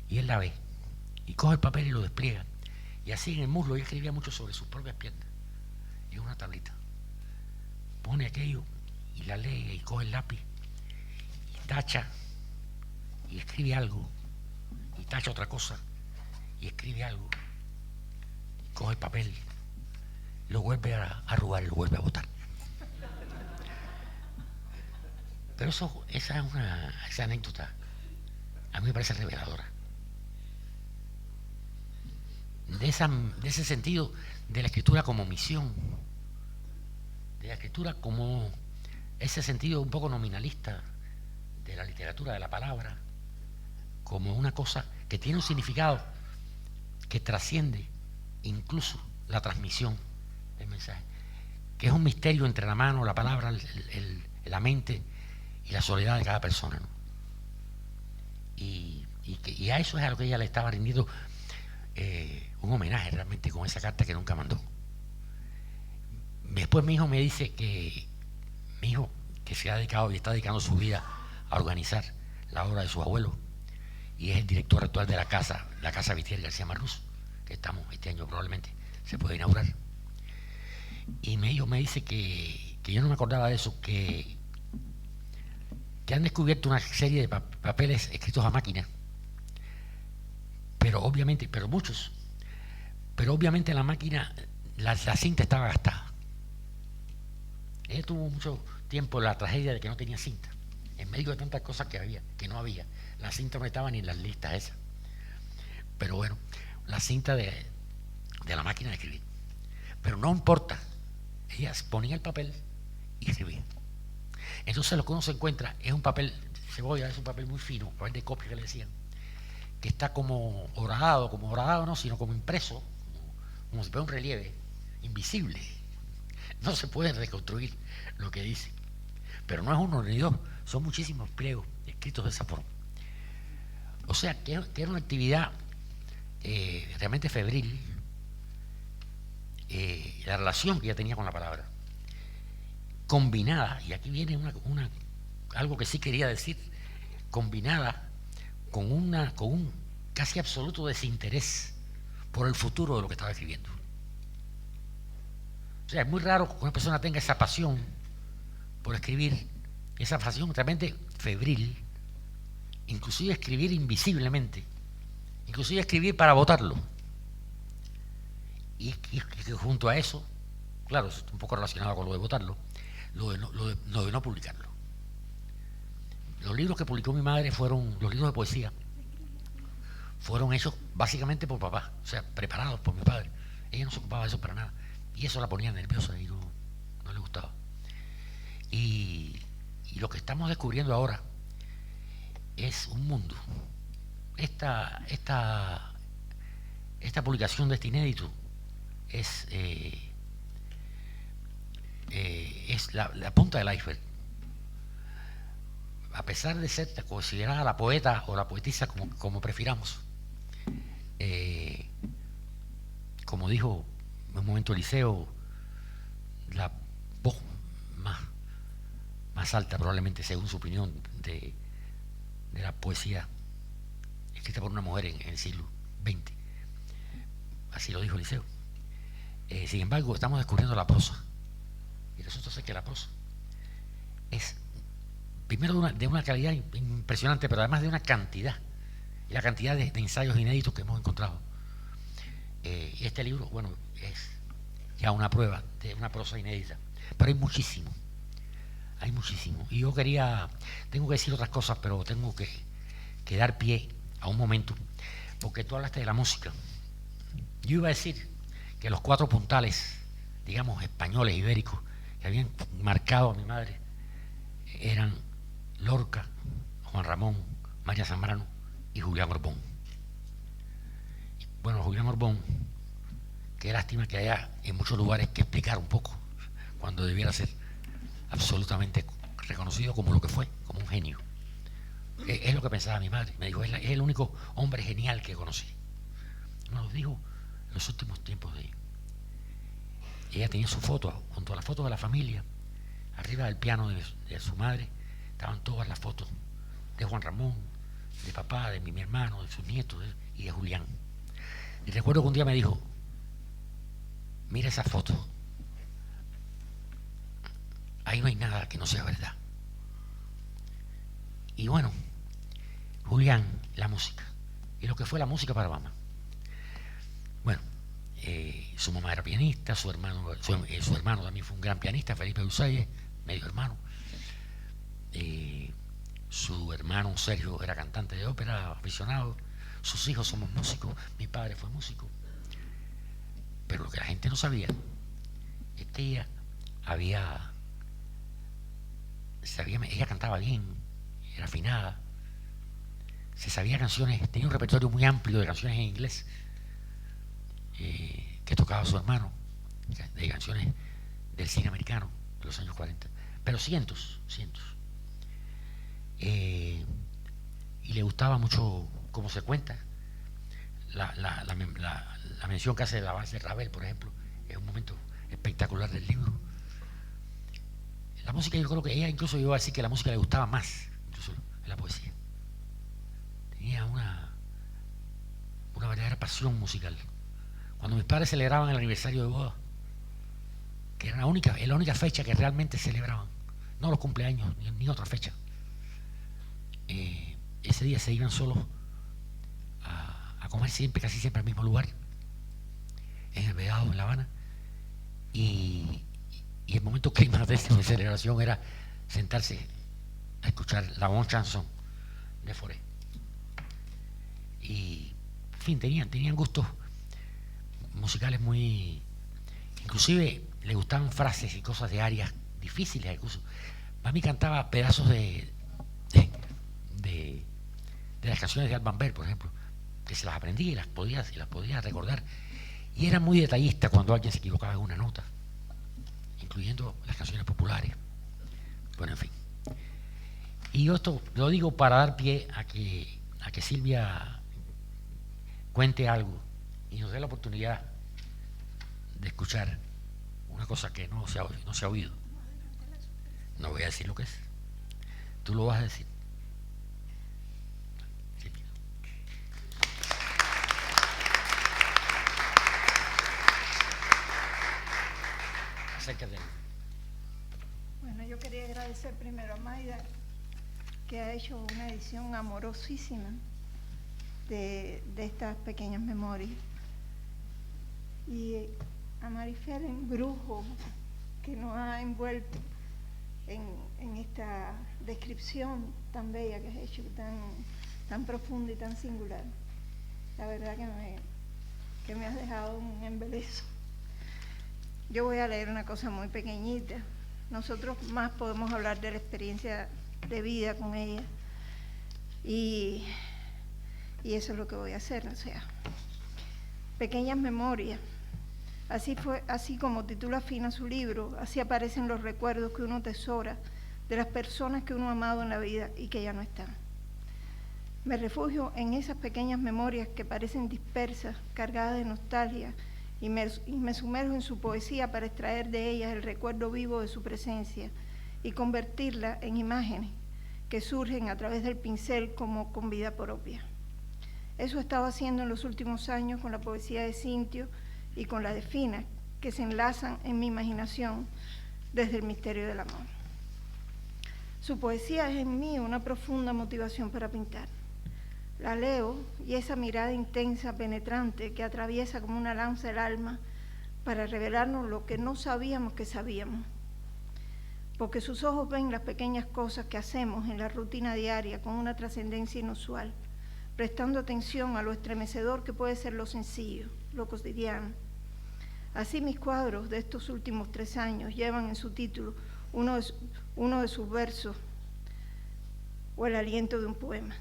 y él la ve y coge el papel y lo despliega y así en el muslo. Ella escribía mucho sobre sus propias piernas en una tablita, pone aquello y la lee y coge el lápiz y tacha y escribe algo y tacha otra cosa y escribe algo, coge el papel, lo vuelve a arrugar y lo vuelve a botar. Pero esa anécdota a mí me parece reveladora. De ese sentido de la escritura como misión, de la escritura como ese sentido un poco nominalista de la literatura, de la palabra, como una cosa que tiene un significado que trasciende incluso la transmisión del mensaje, que es un misterio entre la mano, la palabra, la mente y la soledad de cada persona, ¿no? Y a eso es a lo que ella le estaba rindiendo un homenaje realmente con esa carta que nunca mandó. Después mi hijo me dice que se ha dedicado y está dedicando su vida a organizar la obra de sus abuelos y es el director actual de la casa Vitier García Marrús, que estamos este año probablemente se puede inaugurar. Y mi hijo me dice que yo no me acordaba de eso, que han descubierto una serie de papeles escritos a máquina, pero obviamente la máquina, la cinta estaba gastada. Ella tuvo mucho tiempo la tragedia de que no tenía cinta, en medio de tantas cosas que no había. La cinta no estaba ni en las listas esas, pero bueno, la cinta de la máquina de escribir. Pero no importa, ella ponía el papel y escribía. Entonces lo que uno se encuentra es un papel cebolla, es un papel muy fino, papel de copia que le decían, que está como horadado no, sino como impreso, como si fuera un relieve, invisible. No se puede reconstruir lo que dice. Pero no es uno ni dos, son muchísimos pliegos escritos de esa forma. O sea, que era una actividad realmente febril, la relación que ella tenía con la palabra, combinada, y aquí viene algo que sí quería decir, combinada con un casi absoluto desinterés por el futuro de lo que estaba escribiendo. O sea, es muy raro que una persona tenga esa pasión por escribir, esa pasión realmente febril, inclusive escribir invisiblemente, inclusive escribir para votarlo. Y junto a eso, claro, es un poco relacionado con lo de votarlo, lo de no publicarlo. Los libros que publicó mi madre los libros de poesía, fueron hechos básicamente por papá, o sea, preparados por mi padre. Ella no se ocupaba de eso para nada. Y eso la ponía nerviosa y no le gustaba. Y lo que estamos descubriendo ahora es un mundo. Esta publicación de este inédito es la punta del iceberg. A pesar de ser considerada la poeta o la poetisa como prefiramos, como dijo en un momento Eliseo, la voz más más alta, probablemente, según su opinión, de la poesía escrita por una mujer en el siglo XX. Así lo dijo Eliseo. Sin embargo, estamos descubriendo la prosa. Y resulta ser que la prosa es, primero, de una calidad impresionante, pero además de una cantidad. Y la cantidad de ensayos inéditos que hemos encontrado. Y este libro, bueno, es ya una prueba de una prosa inédita. Pero hay muchísimo. Hay muchísimo. Y yo tengo que decir otras cosas, pero tengo que dar pie a un momento, porque tú hablaste de la música. Yo iba a decir que los 4 puntales, digamos, españoles, ibéricos, que habían marcado a mi madre, eran Lorca, Juan Ramón, María Zambrano y Julián Orbón. Bueno, Julián Orbón, qué lástima que haya en muchos lugares que explicar un poco, cuando debiera ser absolutamente reconocido como lo que fue, como un genio. Es lo que pensaba mi madre. Me dijo, es el único hombre genial que conocí. Nos lo dijo en los últimos tiempos de ella. Ella tenía su foto, junto a la foto de la familia, arriba del piano de su madre, estaban todas las fotos de Juan Ramón, de papá, de mi hermano, de sus nietos y de Julián. Y recuerdo que un día me dijo, mira esa foto, ahí no hay nada que no sea verdad. Y bueno, Julián, la música, y lo que fue la música para mamá. Bueno, su mamá era pianista, su hermano también fue un gran pianista, Felipe Dulceye, medio hermano. Su hermano Sergio era cantante de ópera, aficionado. Sus hijos somos músicos, mi padre fue músico. Pero lo que la gente no sabía es que ella cantaba bien, era afinada, se sabía canciones, tenía un repertorio muy amplio de canciones en inglés que tocaba su hermano, de canciones del cine americano de los años 40, pero cientos. Y le gustaba mucho cómo se cuenta. La mención que hace de la base de Ravel, por ejemplo, es un momento espectacular del libro. La música, yo creo que ella incluso iba a decir que la música le gustaba más, incluso en la poesía. Tenía una verdadera pasión musical. Cuando mis padres celebraban el aniversario de boda, que era la única fecha que realmente celebraban, no los cumpleaños ni otra fecha, ese día se iban solos a comer casi siempre al mismo lugar, en el Vedado, en La Habana, y el momento clímax de celebración era sentarse a escuchar la bonne chanson de Fauré. Y, en fin, tenían gustos musicales muy... Inclusive le gustaban frases y cosas de arias difíciles incluso. Mami cantaba pedazos de las canciones de Alban Berg, por ejemplo, que se las aprendía y las podía recordar. Y era muy detallista cuando alguien se equivocaba en una nota, incluyendo las canciones populares. Bueno, en fin. Y yo esto lo digo para dar pie a que Silvia cuente algo y nos dé la oportunidad de escuchar una cosa que no se ha oído. No voy a decir lo que es. Tú lo vas a decir. Silvia. Acércate. Bueno, yo quería agradecer primero a Mayda, que ha hecho una edición amorosísima de estas pequeñas memorias, y a Marifer en Brujo, que nos ha envuelto en esta descripción tan bella que has hecho, tan profunda y tan singular. La verdad que me has dejado un embeleso. Yo voy a leer una cosa muy pequeñita. Nosotros más podemos hablar de la experiencia de vida con ella, y eso es lo que voy a hacer. O sea, pequeñas memorias. Así como titula Fina su libro, así aparecen los recuerdos que uno atesora de las personas que uno ha amado en la vida y que ya no están. Me refugio en esas pequeñas memorias que parecen dispersas, cargadas de nostalgia, y me sumerjo en su poesía para extraer de ellas el recuerdo vivo de su presencia y convertirla en imágenes que surgen a través del pincel como con vida propia. Eso he estado haciendo en los últimos años con la poesía de Cintio y con la de Fina, que se enlazan en mi imaginación desde el misterio del amor. Su poesía es en mí una profunda motivación para pintar. La leo y esa mirada intensa, penetrante, que atraviesa como una lanza el alma para revelarnos lo que no sabíamos que sabíamos. Porque sus ojos ven las pequeñas cosas que hacemos en la rutina diaria con una trascendencia inusual, prestando atención a lo estremecedor que puede ser lo sencillo, lo cotidiano. Así mis cuadros de estos últimos 3 años llevan en su título uno de sus versos o el aliento de un poema.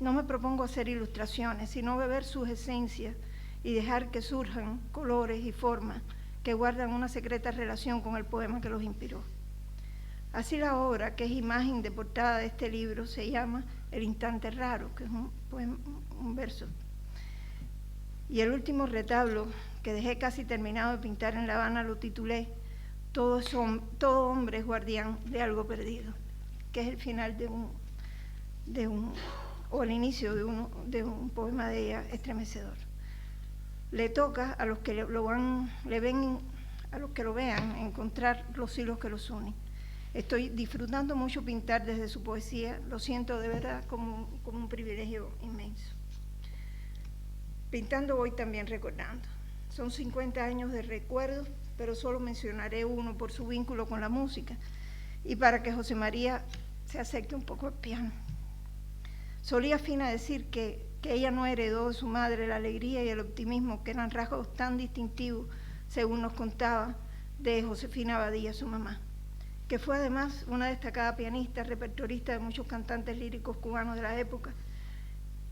No me propongo hacer ilustraciones, sino beber sus esencias y dejar que surjan colores y formas que guardan una secreta relación con el poema que los inspiró. Así la obra, que es imagen de portada de este libro, se llama El instante raro, que es un verso. Y el último retablo, que dejé casi terminado de pintar en La Habana, lo titulé Todo hombre es guardián de algo perdido, que es el final o el inicio de un poema de ella estremecedor. Le toca a los que lo vean encontrar los hilos que los unen. Estoy disfrutando mucho pintar desde su poesía, lo siento de verdad como un privilegio inmenso. Pintando voy también recordando. Son 50 años de recuerdos, pero solo mencionaré uno por su vínculo con la música y para que José María se acerque un poco al piano. Solía Fina decir que ella no heredó de su madre la alegría y el optimismo, que eran rasgos tan distintivos, según nos contaba, de Josefina Badía, su mamá, que fue además una destacada pianista, repertorista de muchos cantantes líricos cubanos de la época.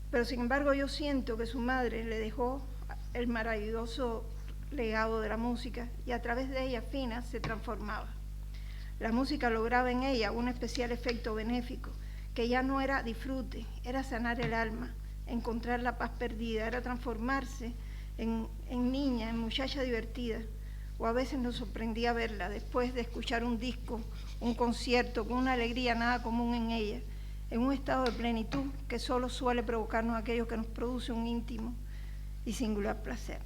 Pero sin embargo yo siento que su madre le dejó el maravilloso legado de la música y a través de ella Fina se transformaba. La música lograba en ella un especial efecto benéfico, que ya no era disfrute, era sanar el alma, encontrar la paz perdida, era transformarse en niña, en muchacha divertida. O a veces nos sorprendía verla después de escuchar un disco, un concierto, con una alegría nada común en ella, en un estado de plenitud que solo suele provocarnos aquello que nos produce un íntimo y singular placer.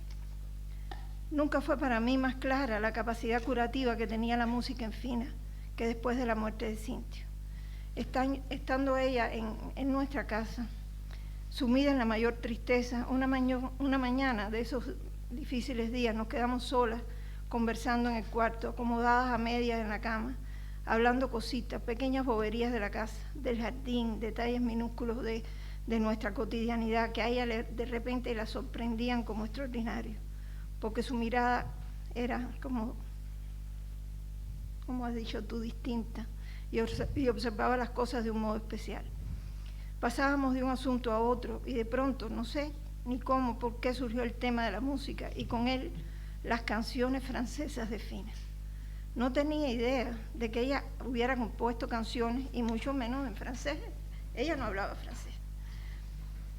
Nunca fue para mí más clara la capacidad curativa que tenía la música en Fina que después de la muerte de Cintio. Estando ella en nuestra casa, sumida en la mayor tristeza, una mañana de esos difíciles días nos quedamos solas, conversando en el cuarto, acomodadas a medias en la cama, hablando cositas, pequeñas boberías de la casa, del jardín, detalles minúsculos de nuestra cotidianidad que a ella de repente la sorprendían como extraordinarios, porque su mirada era como has dicho tú, distinta, y observaba las cosas de un modo especial. Pasábamos de un asunto a otro y de pronto, no sé ni cómo, por qué surgió el tema de la música y con él las canciones francesas de Fina. No tenía idea de que ella hubiera compuesto canciones y mucho menos en francés. Ella no hablaba francés.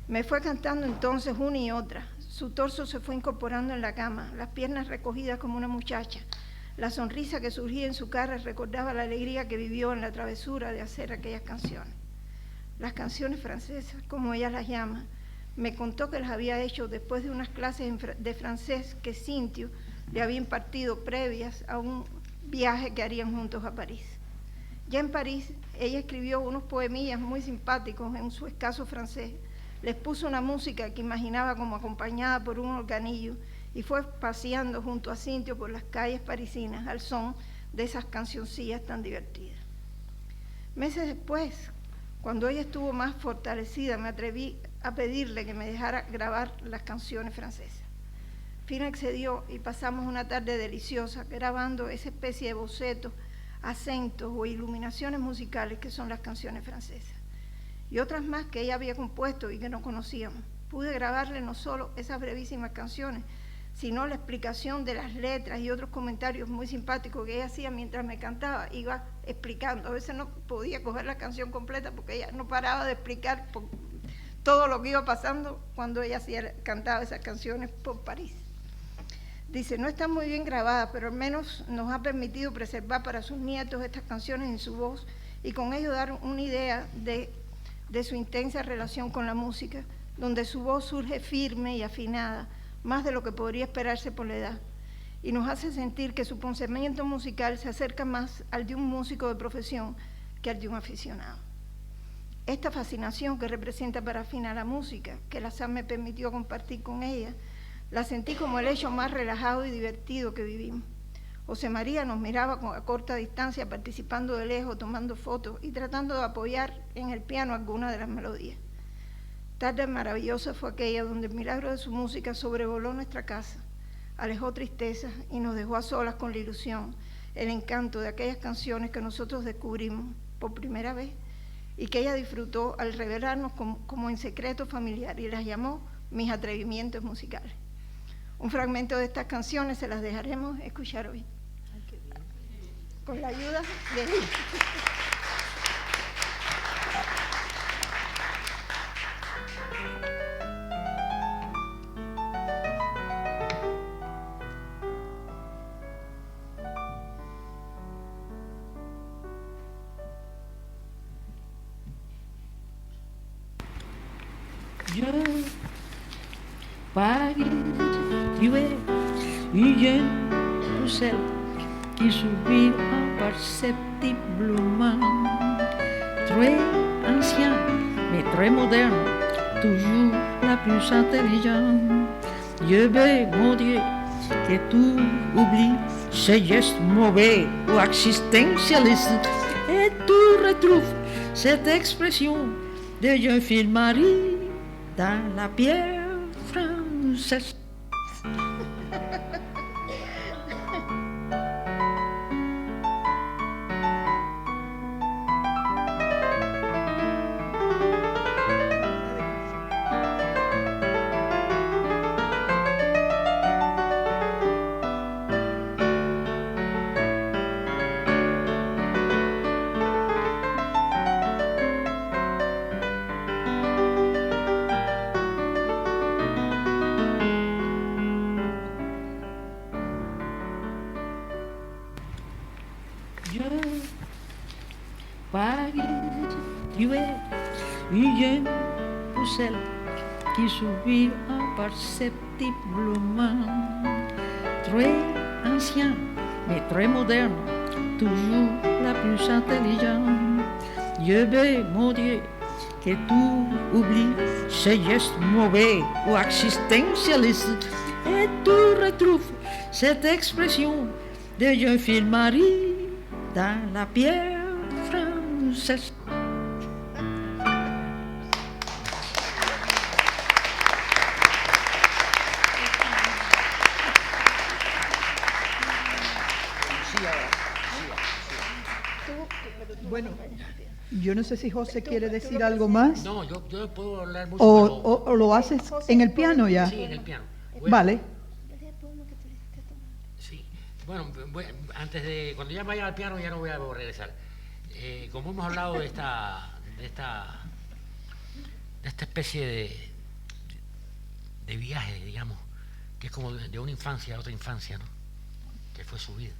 Me fue cantando entonces una y otra. Su torso se fue incorporando en la cama, las piernas recogidas como una muchacha. La sonrisa que surgía en su cara recordaba la alegría que vivió en la travesura de hacer aquellas canciones. Las canciones francesas, como ella las llama, me contó que las había hecho después de unas clases de francés que Cintio le había impartido previas a un viaje que harían juntos a París. Ya en París, ella escribió unos poemillas muy simpáticos en su escaso francés, les puso una música que imaginaba como acompañada por un organillo y fue paseando junto a Cintio por las calles parisinas al son de esas cancioncillas tan divertidas. Meses después, cuando ella estuvo más fortalecida, me atreví a pedirle que me dejara grabar las canciones francesas. Fina accedió y pasamos una tarde deliciosa grabando esa especie de bocetos, acentos o iluminaciones musicales que son las canciones francesas. Y otras más que ella había compuesto y que no conocíamos. Pude grabarle no solo esas brevísimas canciones, sino la explicación de las letras y otros comentarios muy simpáticos que ella hacía mientras me cantaba, iba explicando. A veces no podía coger la canción completa porque ella no paraba de explicar todo lo que iba pasando cuando ella cantaba esas canciones por París. Dice, no están muy bien grabadas, pero al menos nos ha permitido preservar para sus nietos estas canciones en su voz y con ello dar una idea de su intensa relación con la música, donde su voz surge firme y afinada, más de lo que podría esperarse por la edad, y nos hace sentir que su pensamiento musical se acerca más al de un músico de profesión que al de un aficionado. Esta fascinación que representa para Fina la música, que la SAM me permitió compartir con ella, la sentí como el hecho más relajado y divertido que vivimos. José María nos miraba a corta distancia, participando de lejos, tomando fotos y tratando de apoyar en el piano algunas de las melodías. Tarde maravillosa fue aquella donde el milagro de su música sobrevoló nuestra casa, alejó tristezas y nos dejó a solas con la ilusión, el encanto de aquellas canciones que nosotros descubrimos por primera vez y que ella disfrutó al revelarnos como en secreto familiar y las llamó mis atrevimientos musicales. Un fragmento de estas canciones se las dejaremos escuchar hoy, con la ayuda de él. Je Paris, tu es une jeune pucelle qui s'oublie imperceptiblement. Très ancien, mais très moderne, toujours la plus intelligente. Je vais, mon Dieu, que tu oublies ces gestes mauvais ou existentialistes et tu retrouves cette expression de jeune fille Marie dans la pierre française. Paris, tu es une jeune pucelle qui s'oublie imperceptiblement. Très ancien, mais très moderne, toujours la plus intelligente. Je veux, mon Dieu, que tu oublies ces gestes mauvais ou existentialistes et tu retrouves cette expression de jeune fille Marie dans la pierre française. Bueno, yo no sé si José quiere decir algo más No, yo puedo hablar mucho, o lo haces en el piano ya. sí, en el piano. Vale. Sí, bueno, antes de, cuando ya vaya al piano ya no voy a regresar. Como hemos hablado de esta especie de viaje, digamos, que es como de una infancia a otra infancia, ¿no? Que fue su vida.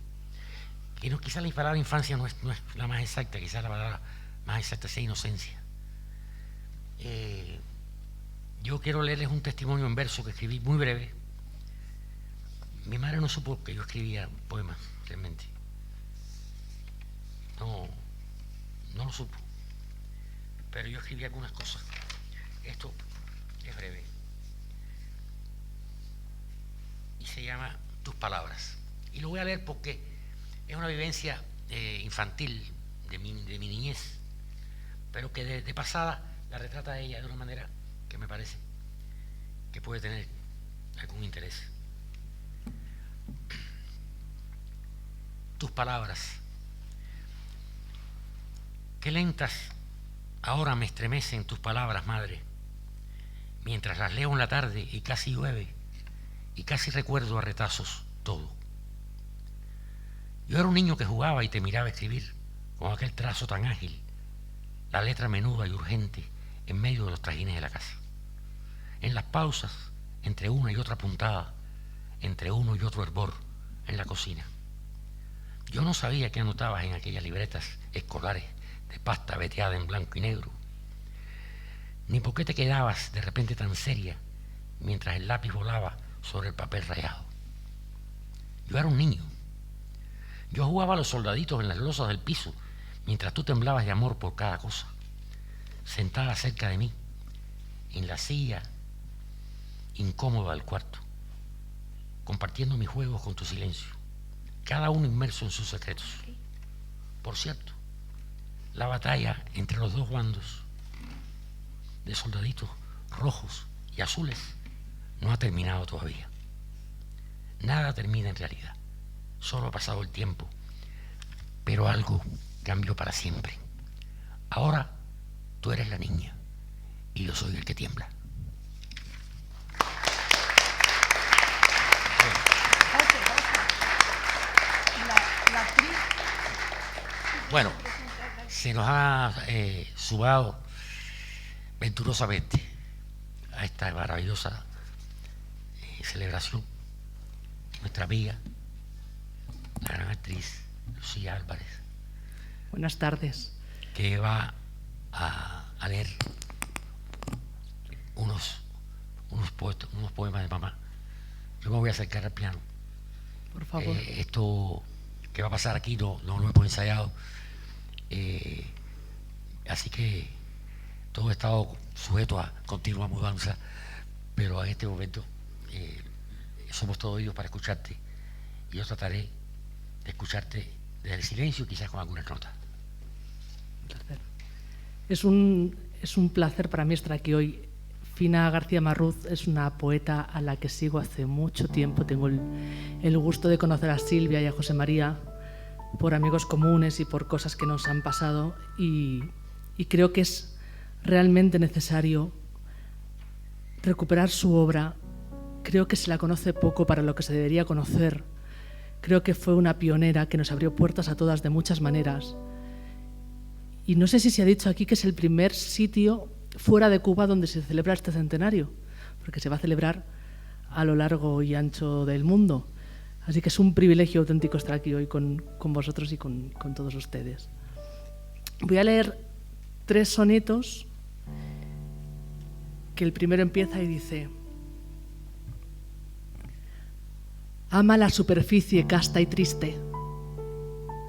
Y no, quizás la palabra infancia no es la más exacta, quizás la palabra más exacta sea inocencia. Yo quiero leerles un testimonio en verso que escribí muy breve. Mi madre no supo que yo escribía poemas, realmente. No lo supo. Pero yo escribí algunas cosas. Esto es breve. Y se llama Tus palabras. Y lo voy a leer porque es una vivencia infantil de mi niñez, pero que de pasada la retrata a ella de una manera que me parece que puede tener algún interés. Tus palabras, qué lentas ahora me estremecen tus palabras, madre, mientras las leo en la tarde y casi llueve y casi recuerdo a retazos todo. Yo era un niño que jugaba y te miraba escribir con aquel trazo tan ágil, la letra menuda y urgente en medio de los trajines de la casa. En las pausas, entre una y otra puntada, entre uno y otro hervor en la cocina. Yo no sabía qué anotabas en aquellas libretas escolares de pasta veteada en blanco y negro, ni por qué te quedabas de repente tan seria mientras el lápiz volaba sobre el papel rayado. Yo era un niño. Yo jugaba a los soldaditos en las losas del piso mientras tú temblabas de amor por cada cosa, sentada cerca de mí, en la silla incómoda del cuarto, compartiendo mis juegos con tu silencio, cada uno inmerso en sus secretos. Por cierto, la batalla entre los dos bandos de soldaditos rojos y azules no ha terminado todavía. Nada termina en realidad, solo ha pasado el tiempo, pero algo cambió para siempre. Ahora tú eres la niña y yo soy el que tiembla. Bueno, se nos ha sumado venturosamente a esta maravillosa celebración nuestra amiga, la gran actriz Lucía Álvarez. Buenas tardes. Que va a leer unos poemas de mamá. Yo me voy a acercar al piano. Por favor. Esto que va a pasar aquí no lo hemos ensayado. Así que todo ha estado sujeto a continua mudanza, pero en este momento somos todos oídos para escucharte, y yo trataré de escucharte desde el silencio, quizás con alguna nota. Es un placer para mí estar aquí hoy. Fina García Marrús es una poeta a la que sigo hace mucho tiempo. Tengo el gusto de conocer a Silvia y a José María por amigos comunes y por cosas que nos han pasado, y creo que es realmente necesario recuperar su obra. Creo que se la conoce poco para lo que se debería conocer. Creo que fue una pionera que nos abrió puertas a todas de muchas maneras. Y no sé si se ha dicho aquí que es el primer sitio fuera de Cuba donde se celebra este centenario, porque se va a celebrar a lo largo y ancho del mundo. Así que es un privilegio auténtico estar aquí hoy con vosotros y con todos ustedes. Voy a leer 3 sonetos, que el primero empieza y dice: ama la superficie casta y triste,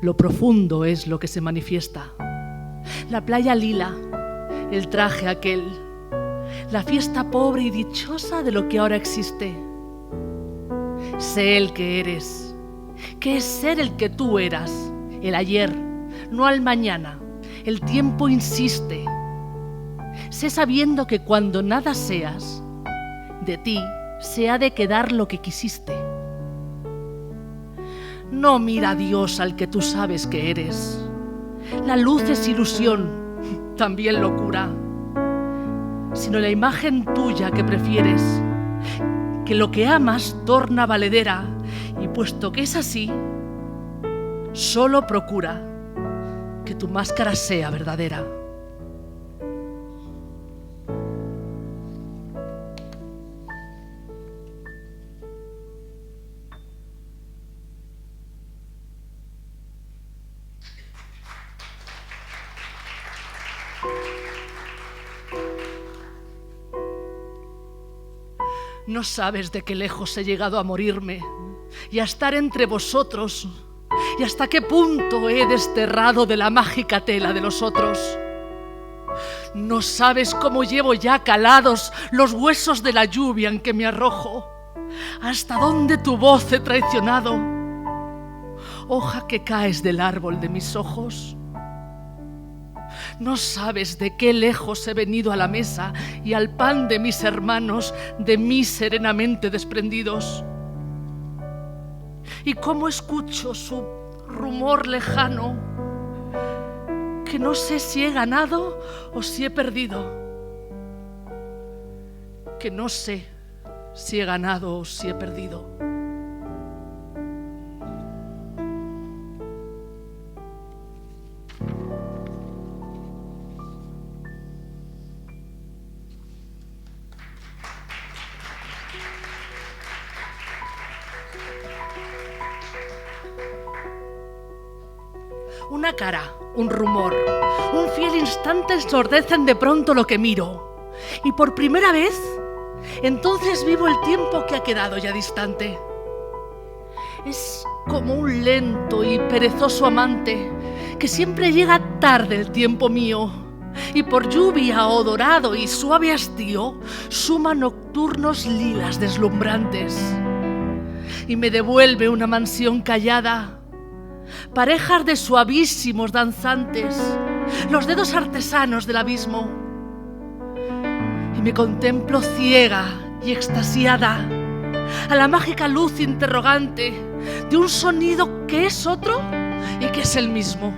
lo profundo es lo que se manifiesta. La playa lila, el traje aquel, la fiesta pobre y dichosa de lo que ahora existe. Sé el que eres, que es ser el que tú eras, el ayer, no al mañana. El tiempo insiste. Sé sabiendo que cuando nada seas, de ti se ha de quedar lo que quisiste. No mira a Dios al que tú sabes que eres. La luz es ilusión, también locura, sino la imagen tuya que prefieres, que lo que amas torna valedera, y puesto que es así, solo procura que tu máscara sea verdadera. No sabes de qué lejos he llegado a morirme y a estar entre vosotros, y hasta qué punto he desterrado de la mágica tela de los otros. No sabes cómo llevo ya calados los huesos de la lluvia en que me arrojo, hasta dónde tu voz he traicionado, hoja que caes del árbol de mis ojos. No sabes de qué lejos he venido a la mesa y al pan de mis hermanos, de mí serenamente desprendidos. Y cómo escucho su rumor lejano, que no sé si he ganado o si he perdido. Que no sé si he ganado o si he perdido. Una cara, un rumor, un fiel instante ensordecen de pronto lo que miro. Y por primera vez, entonces vivo el tiempo que ha quedado ya distante. Es como un lento y perezoso amante que siempre llega tarde el tiempo mío, y por lluvia o dorado y suave hastío suma nocturnos lilas deslumbrantes y me devuelve una mansión callada, parejas de suavísimos danzantes, los dedos artesanos del abismo, y me contemplo ciega y extasiada a la mágica luz interrogante de un sonido que es otro y que es el mismo.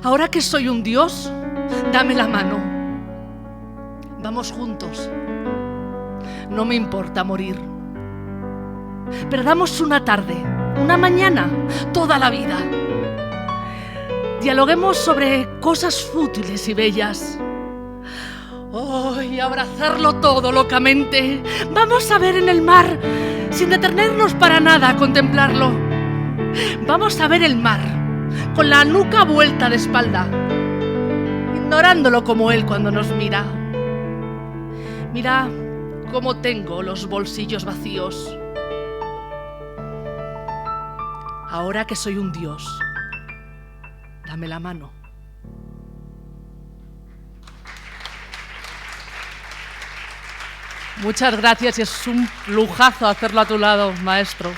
Ahora que soy un dios, dame la mano. Vamos juntos. No me importa morir. Perdamos una tarde, una mañana, toda la vida. Dialoguemos sobre cosas fútiles y bellas. Oh, y abrazarlo todo locamente. Vamos a ver en el mar, sin detenernos para nada a contemplarlo. Vamos a ver el mar, con la nuca vuelta de espalda, ignorándolo como él cuando nos mira. Mira cómo tengo los bolsillos vacíos. Ahora que soy un dios, dame la mano. Muchas gracias y es un lujazo hacerlo a tu lado, maestro.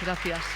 Gracias.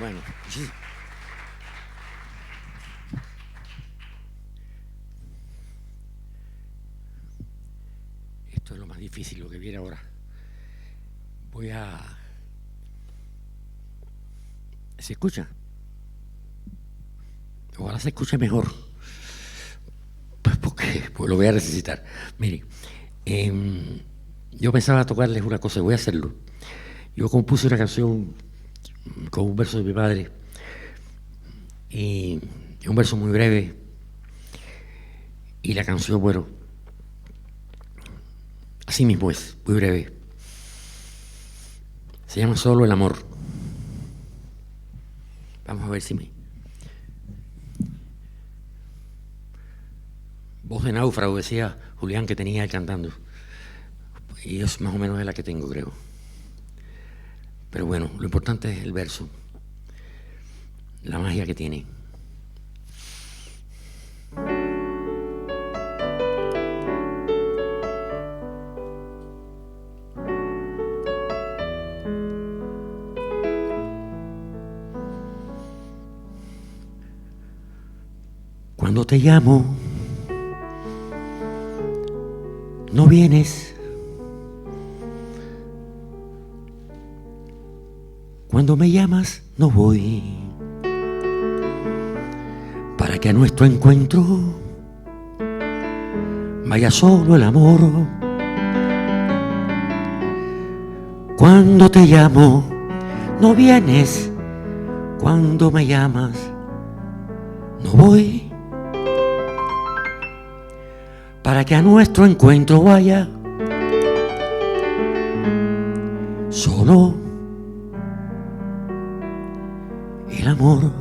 Bueno, sí. Esto es lo más difícil, lo que viene ahora. ¿Se escucha? Ojalá se escuche mejor. Pues porque lo voy a necesitar. Mire, yo pensaba tocarles una cosa, voy a hacerlo. Yo compuse una canción con un verso de mi padre, y un verso muy breve, y la canción, bueno, así mismo es, muy breve. Se llama Solo el amor. Vamos a ver si me... Voz de náufrago, decía Julián, que tenía él cantando. Y es más o menos la que tengo, creo. Pero bueno, lo importante es el verso, la magia que tiene. Cuando te llamo, no vienes. Cuando me llamas, no voy. Para que a nuestro encuentro vaya solo el amor. Cuando te llamo, no vienes. Cuando me llamas, no voy. Para que a nuestro encuentro vaya solo el amor.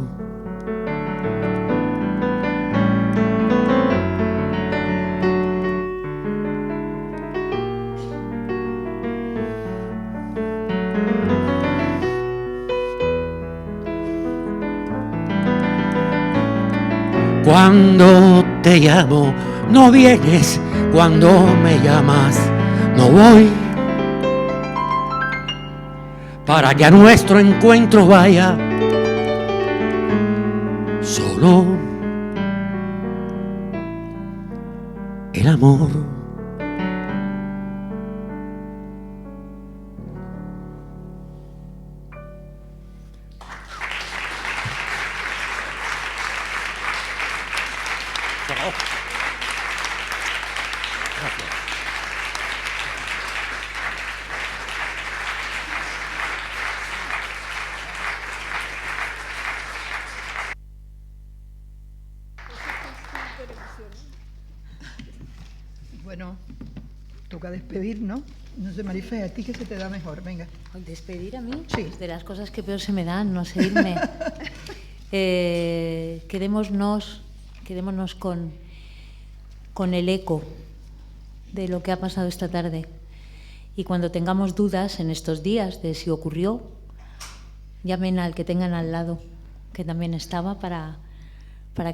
Cuando te llamo, no vienes. Cuando me llamas, no voy. Para que a nuestro encuentro vaya solo el amor. Bueno, toca despedir, ¿no? No sé, Marife, ¿a ti qué se te da mejor? Venga. ¿Despedir a mí? Sí. De las cosas que peor se me dan, no sé irme. Quedémonos con el eco de lo que ha pasado esta tarde. Y cuando tengamos dudas en estos días de si ocurrió, llamen al que tengan al lado, que también estaba, para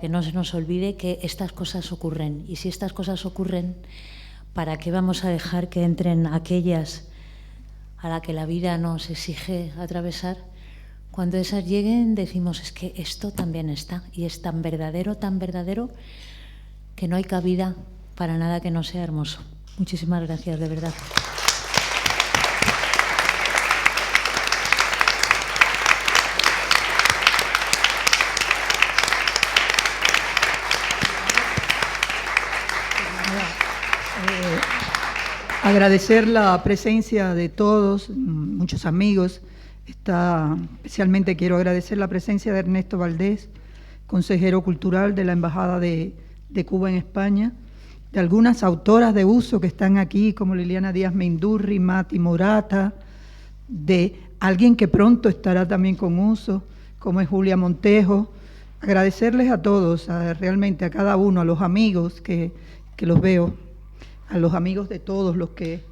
que no se nos olvide que estas cosas ocurren. Y si estas cosas ocurren, ¿para qué vamos a dejar que entren aquellas a la que la vida nos exige atravesar? Cuando esas lleguen, decimos, es que esto también está, y es tan verdadero, que no hay cabida para nada que no sea hermoso. Muchísimas gracias, de verdad. Agradecer la presencia de todos, muchos amigos. Especialmente quiero agradecer la presencia de Ernesto Valdés, consejero cultural de la Embajada de Cuba en España, de algunas autoras de uso que están aquí, como Liliana Díaz Meindurri, Mati Morata, de alguien que pronto estará también con uso, como es Julia Montejo. Agradecerles a todos, realmente a cada uno, a los amigos que los veo, a los amigos de todos los que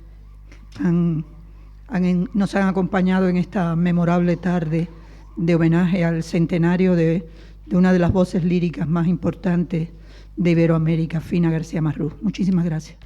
nos han acompañado en esta memorable tarde de homenaje al centenario de una de las voces líricas más importantes de Iberoamérica, Fina García Marrús. Muchísimas gracias.